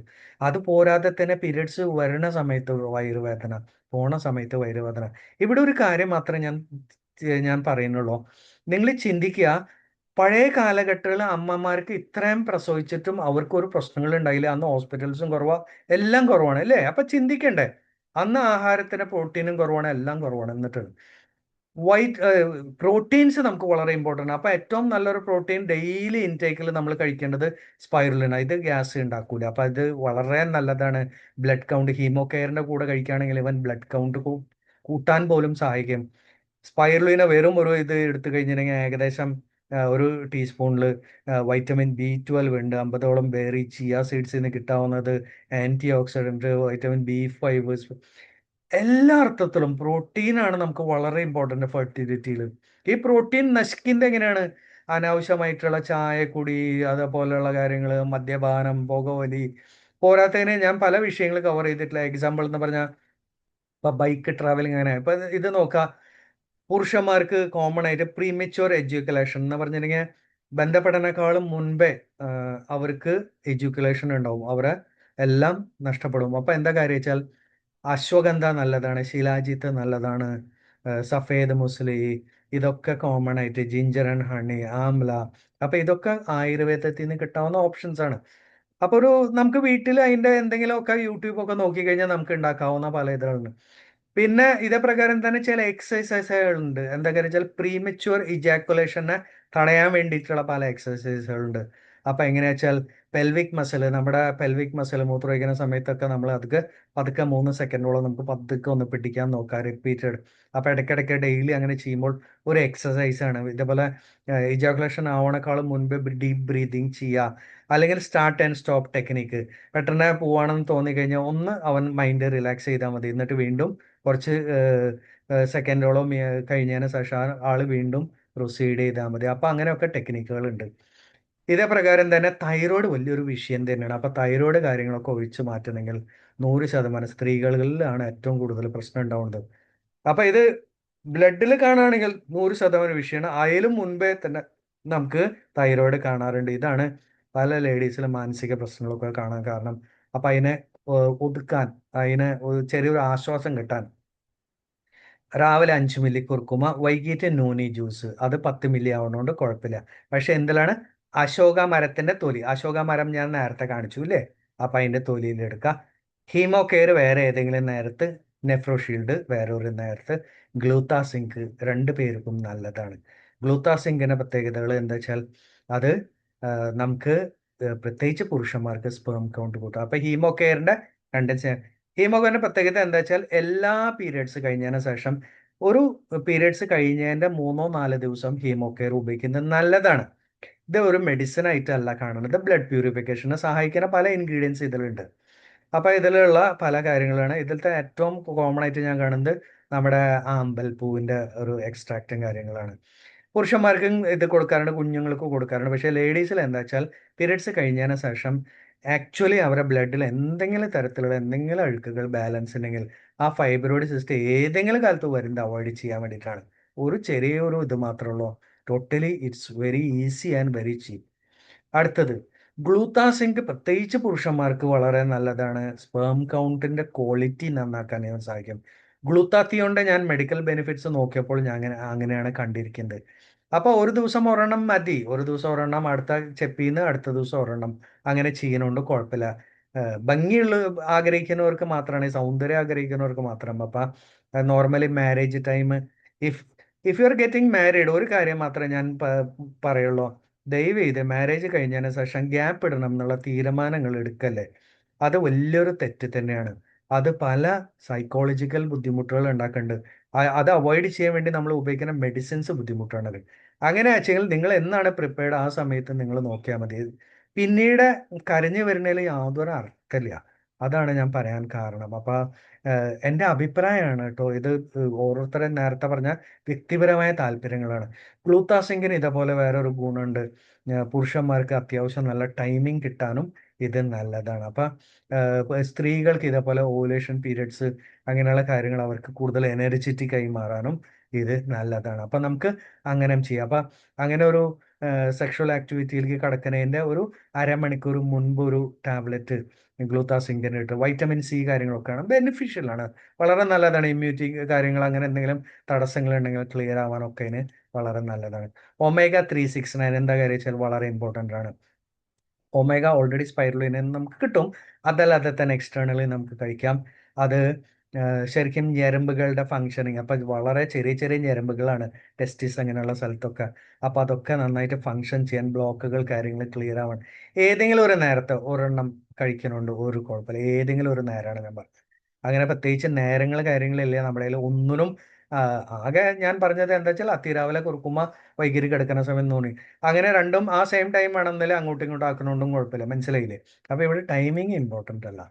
അത് പോരാതെ തന്നെ പീരിയഡ്സ് വരുന്ന സമയത്ത് വയറുവേദന, പോണ സമയത്ത് വയറുവേദന. ഇവിടെ ഒരു കാര്യം മാത്രമേ ഞാൻ പറയുന്നുള്ളൂ. നിങ്ങൾ ചിന്തിക്കുക, പഴയ കാലഘട്ടങ്ങളിൽ അമ്മമാർക്ക് ഇത്രയും പ്രസവിച്ചിട്ടും അവർക്ക് ഒരു പ്രശ്നങ്ങൾ ഉണ്ടായില്ല. അന്ന് ഹോസ്പിറ്റൽസും കുറവാ, എല്ലാം കുറവാണ് അല്ലേ? അപ്പൊ ചിന്തിക്കണ്ടേ, അന്ന് ആഹാരത്തിന് പ്രോട്ടീനും കുറവാണ്, എല്ലാം കുറവാണ്. എന്നിട്ട് പ്രോട്ടീൻസ് നമുക്ക് വളരെ ഇമ്പോർട്ടൻ്റ്. അപ്പൊ ഏറ്റവും നല്ലൊരു പ്രോട്ടീൻ ഡെയിലി ഇൻടേക്കിൽ നമ്മൾ കഴിക്കേണ്ടത് സ്പൈറുലിന. ഇത് ഗ്യാസ് ഉണ്ടാക്കൂല. അപ്പൊ ഇത് വളരെ നല്ലതാണ്. ബ്ലഡ് കൗണ്ട്, ഹീമോ കെയറിന്റെ കൂടെ കഴിക്കുകയാണെങ്കിൽ ഇവൻ ബ്ലഡ് കൗണ്ട് കൂട്ടാൻ പോലും സഹായിക്കും. സ്പൈറുലിന വെറും ഒരു ഇത് എടുത്തു കഴിഞ്ഞിട്ടുണ്ടെങ്കിൽ ഏകദേശം ഒരു ടീസ്പൂണിൽ വൈറ്റമിൻ B12 ഉണ്ട്, 50ഓളം ബെറി ചിയ സീഡ്സിൽ നിന്ന് കിട്ടാവുന്നത്, ആന്റി ഓക്സിഡന്റ്, വൈറ്റമിൻ B5. എല്ലാ അർത്ഥത്തിലും പ്രോട്ടീനാണ് നമുക്ക് വളരെ ഇമ്പോർട്ടൻ്റ് ഫെർട്ടിലിറ്റിയിൽ. ഈ പ്രോട്ടീൻ നശിക്കുന്നത് എങ്ങനെയാണ്? അനാവശ്യമായിട്ടുള്ള ചായക്കുടി, അതേപോലെയുള്ള കാര്യങ്ങൾ, മദ്യപാനം, പുകവലി. പോരാത്തതിന് ഞാൻ പല വിഷയങ്ങൾ കവർ ചെയ്തിട്ടില്ല. എക്സാമ്പിൾ എന്ന് പറഞ്ഞാൽ ഇപ്പൊ ബൈക്ക് ട്രാവലിംഗ് അങ്ങനെ. ഇപ്പൊ ഇത് നോക്കുക, പുരുഷന്മാർക്ക് കോമൺ ആയിട്ട് പ്രീമെച്യൂർ എഡ്യൂക്കേഷൻ എന്ന് പറഞ്ഞിട്ടുണ്ടെങ്കിൽ ബന്ധപ്പെടനേക്കാളും മുൻപേ അവർക്ക് എഡ്യൂക്കേഷൻ ഉണ്ടാവും, അവരെ എല്ലാം നഷ്ടപ്പെടും. അപ്പൊ എന്താ കാര്യം വെച്ചാൽ അശ്വഗന്ധ നല്ലതാണ്, ശിലാജിത്ത് നല്ലതാണ്, സഫേദ് മുസ്ലി, ഇതൊക്കെ കോമൺ ആയിട്ട്, ജിഞ്ചർ ആൻഡ് ഹണി, ആംല. അപ്പൊ ഇതൊക്കെ ആയുർവേദത്തിൽ നിന്ന് കിട്ടാവുന്ന ഓപ്ഷൻസ് ആണ്. അപ്പൊ നമുക്ക് വീട്ടിൽ അതിന്റെ എന്തെങ്കിലുമൊക്കെ യൂട്യൂബ് ഒക്കെ നോക്കി കഴിഞ്ഞാൽ നമുക്ക് ഉണ്ടാക്കാവുന്ന പല ഇതുകളുണ്ട്. പിന്നെ ഇതേ പ്രകാരം തന്നെ ചില എക്സസൈസുകളുണ്ട്. എന്താ കാര്യം വെച്ചാൽ പ്രീമെച്യൂർ ഇജാക്കുലേഷനെ തടയാൻ വേണ്ടിയിട്ടുള്ള പല എക്സസൈസുകളുണ്ട്. അപ്പൊ എങ്ങനെയാ വെച്ചാൽ നമ്മുടെ പെൽവിക് മസിൽ മൂത്രമൊഴിക്കുന്ന സമയത്തൊക്കെ നമ്മൾ പതുക്കെ 3 സെക്കൻഡോളം നമുക്ക് പതുക്കെ ഒന്ന് പിടിക്കാൻ നോക്കാം, റിപ്പീറ്റഡ്. അപ്പൊ ഇടയ്ക്കിടയ്ക്ക് ഡെയിലി അങ്ങനെ ചെയ്യുമ്പോൾ ഒരു എക്സസൈസ് ആണ്. ഇതേപോലെ ഇജാക്കുലേഷൻ ആവണേക്കാളും മുൻപ് ഡീപ്പ് ബ്രീതിങ് ചെയ്യുക, അല്ലെങ്കിൽ സ്റ്റാർട്ട് ആൻഡ് സ്റ്റോപ്പ് ടെക്നിക്ക്. പെട്ടെന്ന് പോവാണെന്ന് തോന്നിക്കഴിഞ്ഞാൽ ഒന്ന് അവൻ മൈൻഡ് റിലാക്സ് ചെയ്താൽ മതി. എന്നിട്ട് വീണ്ടും കുറച്ച് സെക്കൻഡോളം കഴിഞ്ഞതിന് ശേഷം ആള് വീണ്ടും പ്രൊസീഡ് ചെയ്താൽ മതി. അപ്പൊ അങ്ങനെയൊക്കെ ടെക്നിക്കുകളുണ്ട്. ഇതേ പ്രകാരം തന്നെ തൈറോയ്ഡ് വലിയൊരു വിഷയം തന്നെയാണ്. അപ്പൊ തൈറോയ്ഡ് കാര്യങ്ങളൊക്കെ ഒഴിച്ചു മാറ്റണമെങ്കിൽ 100% സ്ത്രീകളിലാണ് ഏറ്റവും കൂടുതൽ പ്രശ്നം ഉണ്ടാവുന്നത്. അപ്പൊ ഇത് ബ്ലഡിൽ കാണുകയാണെങ്കിൽ 100% വിഷയമാണ്. ആയാലും മുൻപേ തന്നെ നമുക്ക് തൈറോയ്ഡ് കാണാറുണ്ട്. ഇതാണ് പല ലേഡീസിലും മാനസിക പ്രശ്നങ്ങളൊക്കെ കാണാൻ കാരണം. അപ്പൊ അതിനെ ഒതുക്കാൻ, അതിന് ചെറിയൊരു ആശ്വാസം കിട്ടാൻ രാവിലെ 5 മില്ലി കുർക്കുമ, വൈകിട്ട് നൂനി ജ്യൂസ്. അത് 10 മില്ലി ആവുന്നതുകൊണ്ട് കുഴപ്പമില്ല. പക്ഷെ എന്തിലാണ് അശോക മരത്തിന്റെ തൊലി, അശോക മരം ഞാൻ നേരത്തെ കാണിച്ചു അല്ലേ, അപ്പൊ അതിന്റെ തൊലിയിൽ എടുക്കുക. ഹീമോ കെയർ വേറെ ഏതെങ്കിലും നേരത്ത്, നെഫ്രോഷീൽഡ് വേറെ ഒരു നേരത്ത്, ഗ്ലൂത്താസിങ്ക് രണ്ടു പേർക്കും നല്ലതാണ്. ഗ്ലൂത്താസിങ്കിന്റെ പ്രത്യേകതകൾ എന്താ വെച്ചാൽ അത് നമുക്ക് പ്രത്യേകിച്ച് പുരുഷന്മാർക്ക് സ്പേം കൗണ്ട് കൂട്ടാം. അപ്പൊ ഹീമോ കെയറിന്റെ കണ്ടൻസ്, ഹീമോഗ്ലോബിന്റെ പ്രത്യേകത എന്താ വെച്ചാൽ എല്ലാ പീരിയഡ്സ് കഴിഞ്ഞതിന് ശേഷം ഒരു പീരിയഡ്സ് കഴിഞ്ഞതിന്റെ 3-4 ദിവസം ഹീമോ കെയർ ഉപയോഗിക്കുന്നത് നല്ലതാണ്. ഇത് ഒരു മെഡിസിൻ ആയിട്ടല്ല കാണുന്നത്, ബ്ലഡ് പ്യൂരിഫിക്കേഷന് സഹായിക്കുന്ന പല ഇൻഗ്രീഡിയൻസ് ഇതിലുണ്ട്. അപ്പൊ ഇതിലുള്ള പല കാര്യങ്ങളാണ്. ഇതിലത്തെ ഏറ്റവും കോമൺ ആയിട്ട് ഞാൻ കാണുന്നത് നമ്മുടെ ആമ്പൽപ്പൂവിന്റെ ഒരു എക്സ്ട്രാക്റ്റും കാര്യങ്ങളാണ്. പുരുഷന്മാർക്കും ഇത് കൊടുക്കാറുണ്ട്, കുഞ്ഞുങ്ങൾക്കും കൊടുക്കാറുണ്ട്. പക്ഷേ ലേഡീസിൽ എന്താ വെച്ചാൽ പീരിയഡ്സ് കഴിഞ്ഞതിന് ശേഷം ആക്ച്വലി അവരുടെ ബ്ലഡിൽ എന്തെങ്കിലും തരത്തിലുള്ള എന്തെങ്കിലും അഴുക്കുകൾ ബാലൻസ് ഉണ്ടെങ്കിൽ ആ ഫൈബ്രോയിഡ് സിസ്റ്റം ഏതെങ്കിലും കാലത്ത് വരുന്നത് അവോയ്ഡ് ചെയ്യാൻ വേണ്ടിയിട്ടാണ്. ഒരു ചെറിയൊരു ഇത് മാത്രമേ ഉള്ളൂ. Totally it's very easy and very cheap. അടുത്തത് ഗ്ലൂത്താസിങ്ക് പ്രത്യേകിച്ച് പുരുഷന്മാർക്ക് വളരെ നല്ലതാണ്. സ്പേം കൗണ്ടിന്റെ ക്വാളിറ്റി നന്നാക്കാൻ ഇവൻ സഹായിക്കും. ഗ്ലൂത്താത്തിയോണ്ട് ഞാൻ മെഡിക്കൽ ബെനിഫിറ്റ്സ് നോക്കിയപ്പോൾ ഞാൻ അങ്ങനെയാണ് കണ്ടിരിക്കുന്നത്. അപ്പൊ ഒരു ദിവസം ഒരെണ്ണം മതി, ഒരു ദിവസം ഒരെണ്ണം, അടുത്ത ചെപ്പിന്ന് അടുത്ത ദിവസം ഒരെണ്ണം, അങ്ങനെ ചെയ്യുന്നതുകൊണ്ട് കുഴപ്പമില്ല. ഭംഗിയുള്ള ആഗ്രഹിക്കുന്നവർക്ക് മാത്രമാണ്, സൗന്ദര്യം ആഗ്രഹിക്കുന്നവർക്ക് മാത്രം. അപ്പൊ normally marriage time, if if you are getting married, ഒരു കാര്യം മാത്രമേ ഞാൻ പറയുള്ളൂ, ദയവ് ചെയ്ത് മാരേജ് കഴിഞ്ഞതിന് ശേഷം ഗ്യാപ്പ് ഇടണം എന്നുള്ള തീരുമാനങ്ങൾ എടുക്കല്ലേ. അത് വലിയൊരു തെറ്റ് തന്നെയാണ്. അത് പല സൈക്കോളജിക്കൽ ബുദ്ധിമുട്ടുകൾ ഉണ്ടാക്കുന്നുണ്ട്. അത് അവോയ്ഡ് ചെയ്യാൻ വേണ്ടി നമ്മൾ ഉപയോഗിക്കുന്ന മെഡിസിൻസ് ബുദ്ധിമുട്ടാണത്. അങ്ങനെ വെച്ചെങ്കിൽ നിങ്ങൾ എന്നാണ് പ്രിപ്പയർഡ് ആ സമയത്ത് നിങ്ങൾ നോക്കിയാൽ മതി. പിന്നീട് കരഞ്ഞു വരുന്നതിൽ യാതൊരു അർത്ഥമില്ല. അതാണ് ഞാൻ പറയാൻ കാരണം. അപ്പൊ എൻ്റെ അഭിപ്രായമാണ് കേട്ടോ ഇത്. ഓരോരുത്തരും നേരത്തെ പറഞ്ഞ വ്യക്തിപരമായ താല്പര്യങ്ങളാണ്. ഗ്ലൂത്താസിങ്കിന് ഇതേപോലെ വേറൊരു ഗുണമുണ്ട്. പുരുഷന്മാർക്ക് അത്യാവശ്യം നല്ല ടൈമിംഗ് കിട്ടാനും ഇത് നല്ലതാണ്. അപ്പൊ സ്ത്രീകൾക്ക് ഇതേപോലെ ഓവുലേഷൻ പീരിയഡ്സ് അങ്ങനെയുള്ള കാര്യങ്ങൾ അവർക്ക് കൂടുതൽ എനർജറ്റിക് ആയി മാറാനും ഇത് നല്ലതാണ്. അപ്പൊ നമുക്ക് അങ്ങനെ ചെയ്യാം. അപ്പൊ അങ്ങനെ ഒരു സെക്ഷൽ ആക്ടിവിറ്റിയിലേക്ക് കടക്കുന്നതിന്റെ ഒരു അരമണിക്കൂർ മുൻപ് ഒരു ടാബ്ലറ്റ് ഗ്ലൂത്താസിങ്കിന് ഇട്ട്, വൈറ്റമിൻ സി കാര്യങ്ങളൊക്കെയാണ്, ബെനിഫിഷ്യൽ ആണ്, വളരെ നല്ലതാണ്. ഇമ്മ്യൂണിറ്റി കാര്യങ്ങൾ അങ്ങനെ എന്തെങ്കിലും തടസ്സങ്ങൾ ഉണ്ടെങ്കിൽ ക്ലിയർ ആവാനൊക്കെ അതിന് വളരെ നല്ലതാണ്. omega-369 എന്താ കാര്യം വെച്ചാൽ വളരെ ഇമ്പോർട്ടൻ്റ് ആണ്. ഒമേഗ ഓൾറെഡി സ്പൈറുലിനിൽ നിന്ന് നമുക്ക് കിട്ടും, അതല്ലാതെ തന്നെ എക്സ്റ്റേണലി നമുക്ക് കഴിക്കാം. അത് ശരിക്കും ഞരമ്പുകളുടെ ഫങ്ഷനിങ്, അപ്പം വളരെ ചെറിയ ചെറിയ ഞരമ്പുകളാണ് ടെസ്റ്റിസ് അങ്ങനെയുള്ള സ്ഥലത്തൊക്കെ. അപ്പം അതൊക്കെ നന്നായിട്ട് ഫങ്ഷൻ ചെയ്യാൻ, ബ്ലോക്കുകൾ കാര്യങ്ങൾ ക്ലിയർ ആവാൻ ഏതെങ്കിലും ഒരു നേരത്തെ ഒരെണ്ണം കഴിക്കുന്നുണ്ട്, ഒരു കുഴപ്പമില്ല. ഏതെങ്കിലും ഒരു നേരമാണ് ഞാൻ പറഞ്ഞത്. അങ്ങനെ പ്രത്യേകിച്ച് നേരങ്ങൾ കാര്യങ്ങളില്ല നമ്മുടെ കയ്യിൽ ഒന്നിനും. ആകെ ഞാൻ പറഞ്ഞത് എന്താ വെച്ചാൽ അതിരാവിലെ കുറുക്കുമ്പോ വൈകിട്ട് കിടക്കുന്ന സമയം തോന്നി, അങ്ങനെ രണ്ടും ആ സെയിം ടൈം വേണമെന്നില്ല, അങ്ങോട്ടും ഇങ്ങോട്ടും ആക്കണോണ്ടും കുഴപ്പമില്ല. മനസ്സിലായില്ലേ? അപ്പൊ ഇവിടെ ടൈമിങ് ഇമ്പോർട്ടൻ്റ് അല്ല.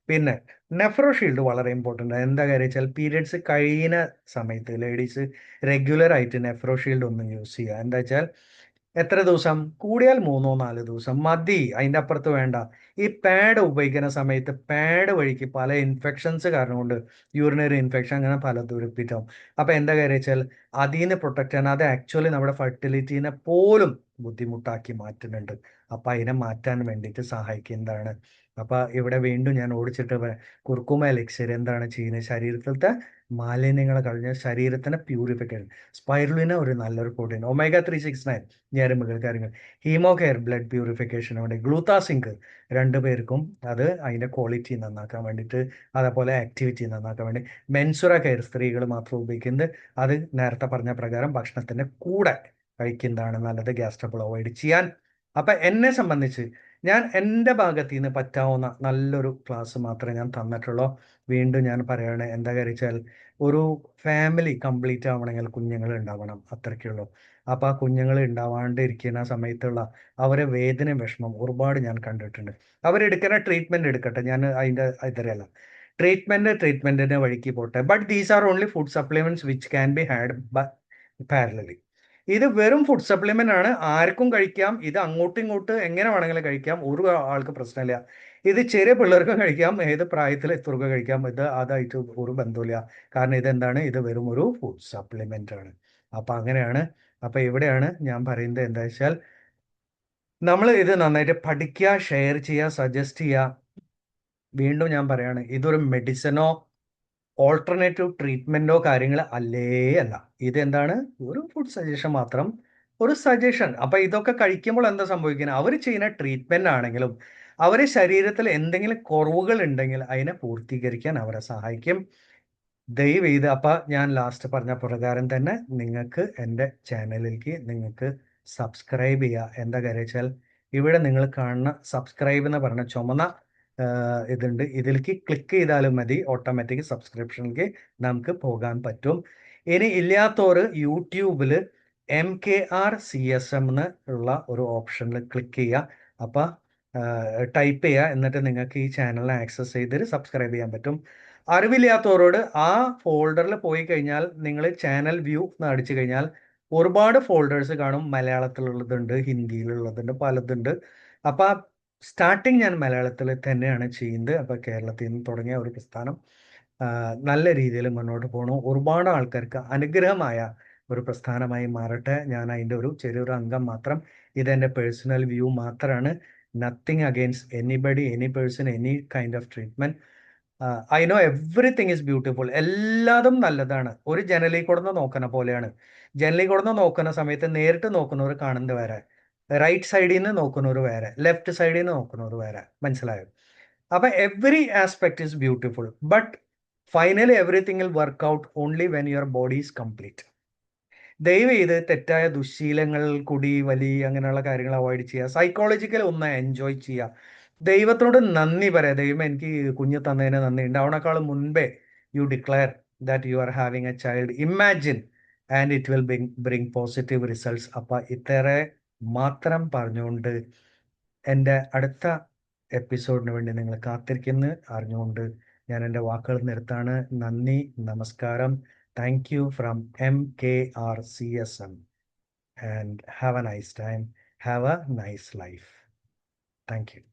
പിന്നെ നെഫ്രോഷീൽഡ് വളരെ ഇമ്പോർട്ടൻ്റ് ആണ്. എന്താ കാര്യം വെച്ചാൽ പീരിയഡ്സ് കഴിയുന്ന സമയത്ത് ലേഡീസ് റെഗുലർ ആയിട്ട് നെഫ്രോഷീൽഡ് ഒന്ന് യൂസ് ചെയ്യുക. എന്താ വെച്ചാൽ എത്ര ദിവസം കൂടിയാൽ 3-4 ദിവസം മതി, അതിൻ്റെ അപ്പുറത്ത് വേണ്ട. ഈ പാഡ് ഉപയോഗിക്കുന്ന സമയത്ത് പാഡ് വഴിക്ക് പല ഇൻഫെക്ഷൻസ് കാരണം കൊണ്ട്, യൂറിനറി ഇൻഫെക്ഷൻ അങ്ങനെ പലതും റിപ്പീറ്റ് ആവും. അപ്പൊ എന്താ കാര്യം വെച്ചാൽ അതിൽ നിന്ന് പ്രൊട്ടക്ട് ചെയ്യാൻ, അത് ആക്ച്വലി നമ്മുടെ ഫെർട്ടിലിറ്റീനെ പോലും ബുദ്ധിമുട്ടാക്കി മാറ്റുന്നുണ്ട്. അപ്പൊ അതിനെ മാറ്റാൻ വേണ്ടിയിട്ട് സഹായിക്കുന്നതാണ്. അപ്പൊ ഇവിടെ വീണ്ടും ഞാൻ ഓടിച്ചിട്ട് കുർക്കുമ എലിക്സിർ എന്താണ് ചെയ്യുന്നത്, ശരീരത്തിലത്തെ മാലിന്യങ്ങൾ കളഞ്ഞ് ശരീരത്തിന് പ്യൂരിഫിക്കേഷൻ. സ്പൈറുലിന ഒരു നല്ലൊരു പ്രോട്ടീൻ, omega-369 ഞരമ്പുകൾ കാര്യങ്ങൾ, ഹീമോ കെയർ ബ്ലഡ് പ്യൂരിഫിക്കേഷന് വേണ്ടി, ഗ്ലൂത്താസിങ്ക് രണ്ടുപേർക്കും അത് അതിൻ്റെ ക്വാളിറ്റി നന്നാക്കാൻ വേണ്ടിയിട്ട്, അതേപോലെ ആക്ടിവിറ്റി നന്നാക്കാൻ വേണ്ടി. മെൻസുറ കെയർ സ്ത്രീകൾ മാത്രം ഉപയോഗിക്കുന്നത്, അത് നേരത്തെ പറഞ്ഞ പ്രകാരം ഭക്ഷണത്തിൻ്റെ കൂടെ കഴിക്കുന്നതാണ് നല്ലത്, ഗ്യാസ് ട്രബിൾ അവോയ്ഡ് ചെയ്യാൻ. അപ്പം എന്നെ സംബന്ധിച്ച് ഞാൻ എൻ്റെ ഭാഗത്ത് നിന്ന് പറ്റാവുന്ന നല്ലൊരു ക്ലാസ് മാത്രമേ ഞാൻ തന്നിട്ടുള്ളൂ. വീണ്ടും ഞാൻ പറയുകയാണ്, എന്താ കാര്യം ഒരു ഫാമിലി കംപ്ലീറ്റ് ആവണമെങ്കിൽ കുഞ്ഞുങ്ങൾ ഉണ്ടാവണം, അത്രയ്ക്കുള്ളൂ. അപ്പോൾ ആ കുഞ്ഞുങ്ങൾ ഉണ്ടാവാണ്ടിരിക്കുന്ന സമയത്തുള്ള അവരെ വേദനയും വിഷമം ഒരുപാട് ഞാൻ കണ്ടിട്ടുണ്ട്. അവരെടുക്കുന്ന ട്രീറ്റ്മെൻറ്റ് എടുക്കട്ടെ, ഞാൻ അതിൻ്റെ ഇതരല്ല. ട്രീറ്റ്മെൻറ്റിൻ്റെ വഴിക്ക് പോട്ടെ. But these are only food supplements which can be had parallelly. ഇത് വെറും ഫുഡ് സപ്ലിമെന്റ് ആണ്, ആർക്കും കഴിക്കാം. ഇത് അങ്ങോട്ടും ഇങ്ങോട്ടും എങ്ങനെ വേണമെങ്കിലും കഴിക്കാം, ഒരു ആൾക്ക് പ്രശ്നമില്ല. ഇത് ചെറിയ പിള്ളേർക്കും കഴിക്കാം, ഏത് പ്രായത്തിൽ എത്രയൊക്കെ കഴിക്കാം. ഇത് അതായിട്ട് ഒരു ബന്ധമില്ല. കാരണം ഇതെന്താണ്, ഇത് വെറും ഒരു ഫുഡ് സപ്ലിമെന്റ് ആണ്. അപ്പൊ അങ്ങനെയാണ്. അപ്പൊ ഇവിടെയാണ് ഞാൻ പറയുന്നത് എന്താ വെച്ചാൽ നമ്മൾ ഇത് നന്നായിട്ട് പഠിക്കുക, ഷെയർ ചെയ്യുക, സജസ്റ്റ് ചെയ്യുക. വീണ്ടും ഞാൻ പറയാണ്, ഇതൊരു മെഡിസിനോ ഓൾട്ടർനേറ്റീവ് ട്രീറ്റ്മെന്റോ കാര്യങ്ങൾ അല്ലേ അല്ല. ഇതെന്താണ്? ഒരു ഫുഡ് സജഷൻ മാത്രം, ഒരു സജഷൻ. അപ്പൊ ഇതൊക്കെ കഴിക്കുമ്പോൾ എന്താ സംഭവിക്കുന്നത്? അവർ ചെയ്യുന്ന ട്രീറ്റ്മെന്റ് ആണെങ്കിലും അവരെ ശരീരത്തിൽ എന്തെങ്കിലും കുറവുകൾ ഉണ്ടെങ്കിൽ അതിനെ പൂർത്തീകരിക്കാൻ അവരെ സഹായിക്കും. ദയവ് ചെയ്ത് അപ്പൊ ഞാൻ ലാസ്റ്റ് പറഞ്ഞ പ്രകാരം തന്നെ നിങ്ങൾക്ക് എൻ്റെ ചാനലിലേക്ക് നിങ്ങൾക്ക് സബ്സ്ക്രൈബ് ചെയ്യുക. എന്താ കാര്യം വെച്ചാൽ ഇവിടെ നിങ്ങൾ കാണുന്ന സബ്സ്ക്രൈബ് എന്ന് പറഞ്ഞ ചുമന്ന ഇതുണ്ട്, ഇതിലേക്ക് ക്ലിക്ക് ചെയ്താലും മതി, ഓട്ടോമാറ്റിക് സബ്സ്ക്രിപ്ഷനിലേക്ക് നമുക്ക് പോകാൻ പറ്റും. ഇനി ഇല്ലാത്തവർ യൂട്യൂബിൽ MKRCSM എന്ന് ഉള്ള ഒരു ഓപ്ഷനിൽ ക്ലിക്ക് ചെയ്യുക. അപ്പം ടൈപ്പ് ചെയ്യുക, എന്നിട്ട് നിങ്ങൾക്ക് ഈ ചാനലിനെ ആക്സസ് ചെയ്തിട്ട് സബ്സ്ക്രൈബ് ചെയ്യാൻ പറ്റും. അറിവില്ലാത്തവരോട് ആ ഫോൾഡറിൽ പോയി കഴിഞ്ഞാൽ നിങ്ങൾ ചാനൽ വ്യൂ എന്ന് അടിച്ചു കഴിഞ്ഞാൽ ഒരുപാട് ഫോൾഡേഴ്സ് കാണും. മലയാളത്തിലുള്ളതുണ്ട്, ഹിന്ദിയിലുള്ളതുണ്ട്, പലതുണ്ട്. അപ്പം സ്റ്റാർട്ടിങ് ഞാൻ മലയാളത്തിൽ തന്നെയാണ് ചെയ്യുന്നത്. അപ്പം കേരളത്തിൽ നിന്ന് തുടങ്ങിയ ഒരു പ്രസ്ഥാനം നല്ല രീതിയിൽ മുന്നോട്ട് പോകണം. ഒരുപാട് ആൾക്കാർക്ക് അനുഗ്രഹമായ ഒരു പ്രസ്ഥാനമായി മാറട്ടെ. ഞാൻ അതിൻ്റെ ഒരു ചെറിയൊരു അംഗം മാത്രം. ഇതെൻ്റെ പേഴ്സണൽ വ്യൂ മാത്രമാണ്. Nothing against anybody, any person, any kind of treatment. I know everything is beautiful. എല്ലാതും നല്ലതാണ്. ഒരു ജനലിൽ കൂടെ നോക്കുന്ന പോലെയാണ്. ജനലിൽ കൂടെ നോക്കുന്ന സമയത്ത് നേരിട്ട് നോക്കുന്നവർ കാണുന്നത് വേറെ, റൈറ്റ് സൈഡിൽ നിന്ന് നോക്കുന്നവർ വേറെ, ലെഫ്റ്റ് സൈഡിൽ നിന്ന് നോക്കുന്നവർ വേറെ. മനസ്സിലായോ? അപ്പൊ every aspect is beautiful, but finally everything will work out only when your body is complete. ദയവ് ചെയ്ത് തെറ്റായ ദുശ്ശീലങ്ങൾ, കുടി, വലി, അങ്ങനെയുള്ള കാര്യങ്ങൾ അവോയ്ഡ് ചെയ്യുക. സൈക്കോളജിക്കൽ ഒന്ന് എൻജോയ് ചെയ്യുക. ദൈവത്തിനോട് നന്ദി പറയാം. ദൈവം എനിക്ക് കുഞ്ഞ് തന്നതിന് നന്ദി. ഉണ്ടാവണേക്കാളും മുൻപേ U declare that you are having A child. Imagine and it will bring positive results. അപ്പം ഇത്രേ മാത്രം പറഞ്ഞുകൊണ്ട് എൻ്റെ അടുത്ത എപ്പിസോഡിന് വേണ്ടി നിങ്ങൾ കാത്തിരിക്കുന്നു അറിഞ്ഞുകൊണ്ട് ഞാൻ എൻ്റെ വാക്കുകൾ നിർത്താണ്. നന്ദി, നമസ്കാരം. Thank you from MKRCSM, and have a nice time. Have a nice life. Thank you.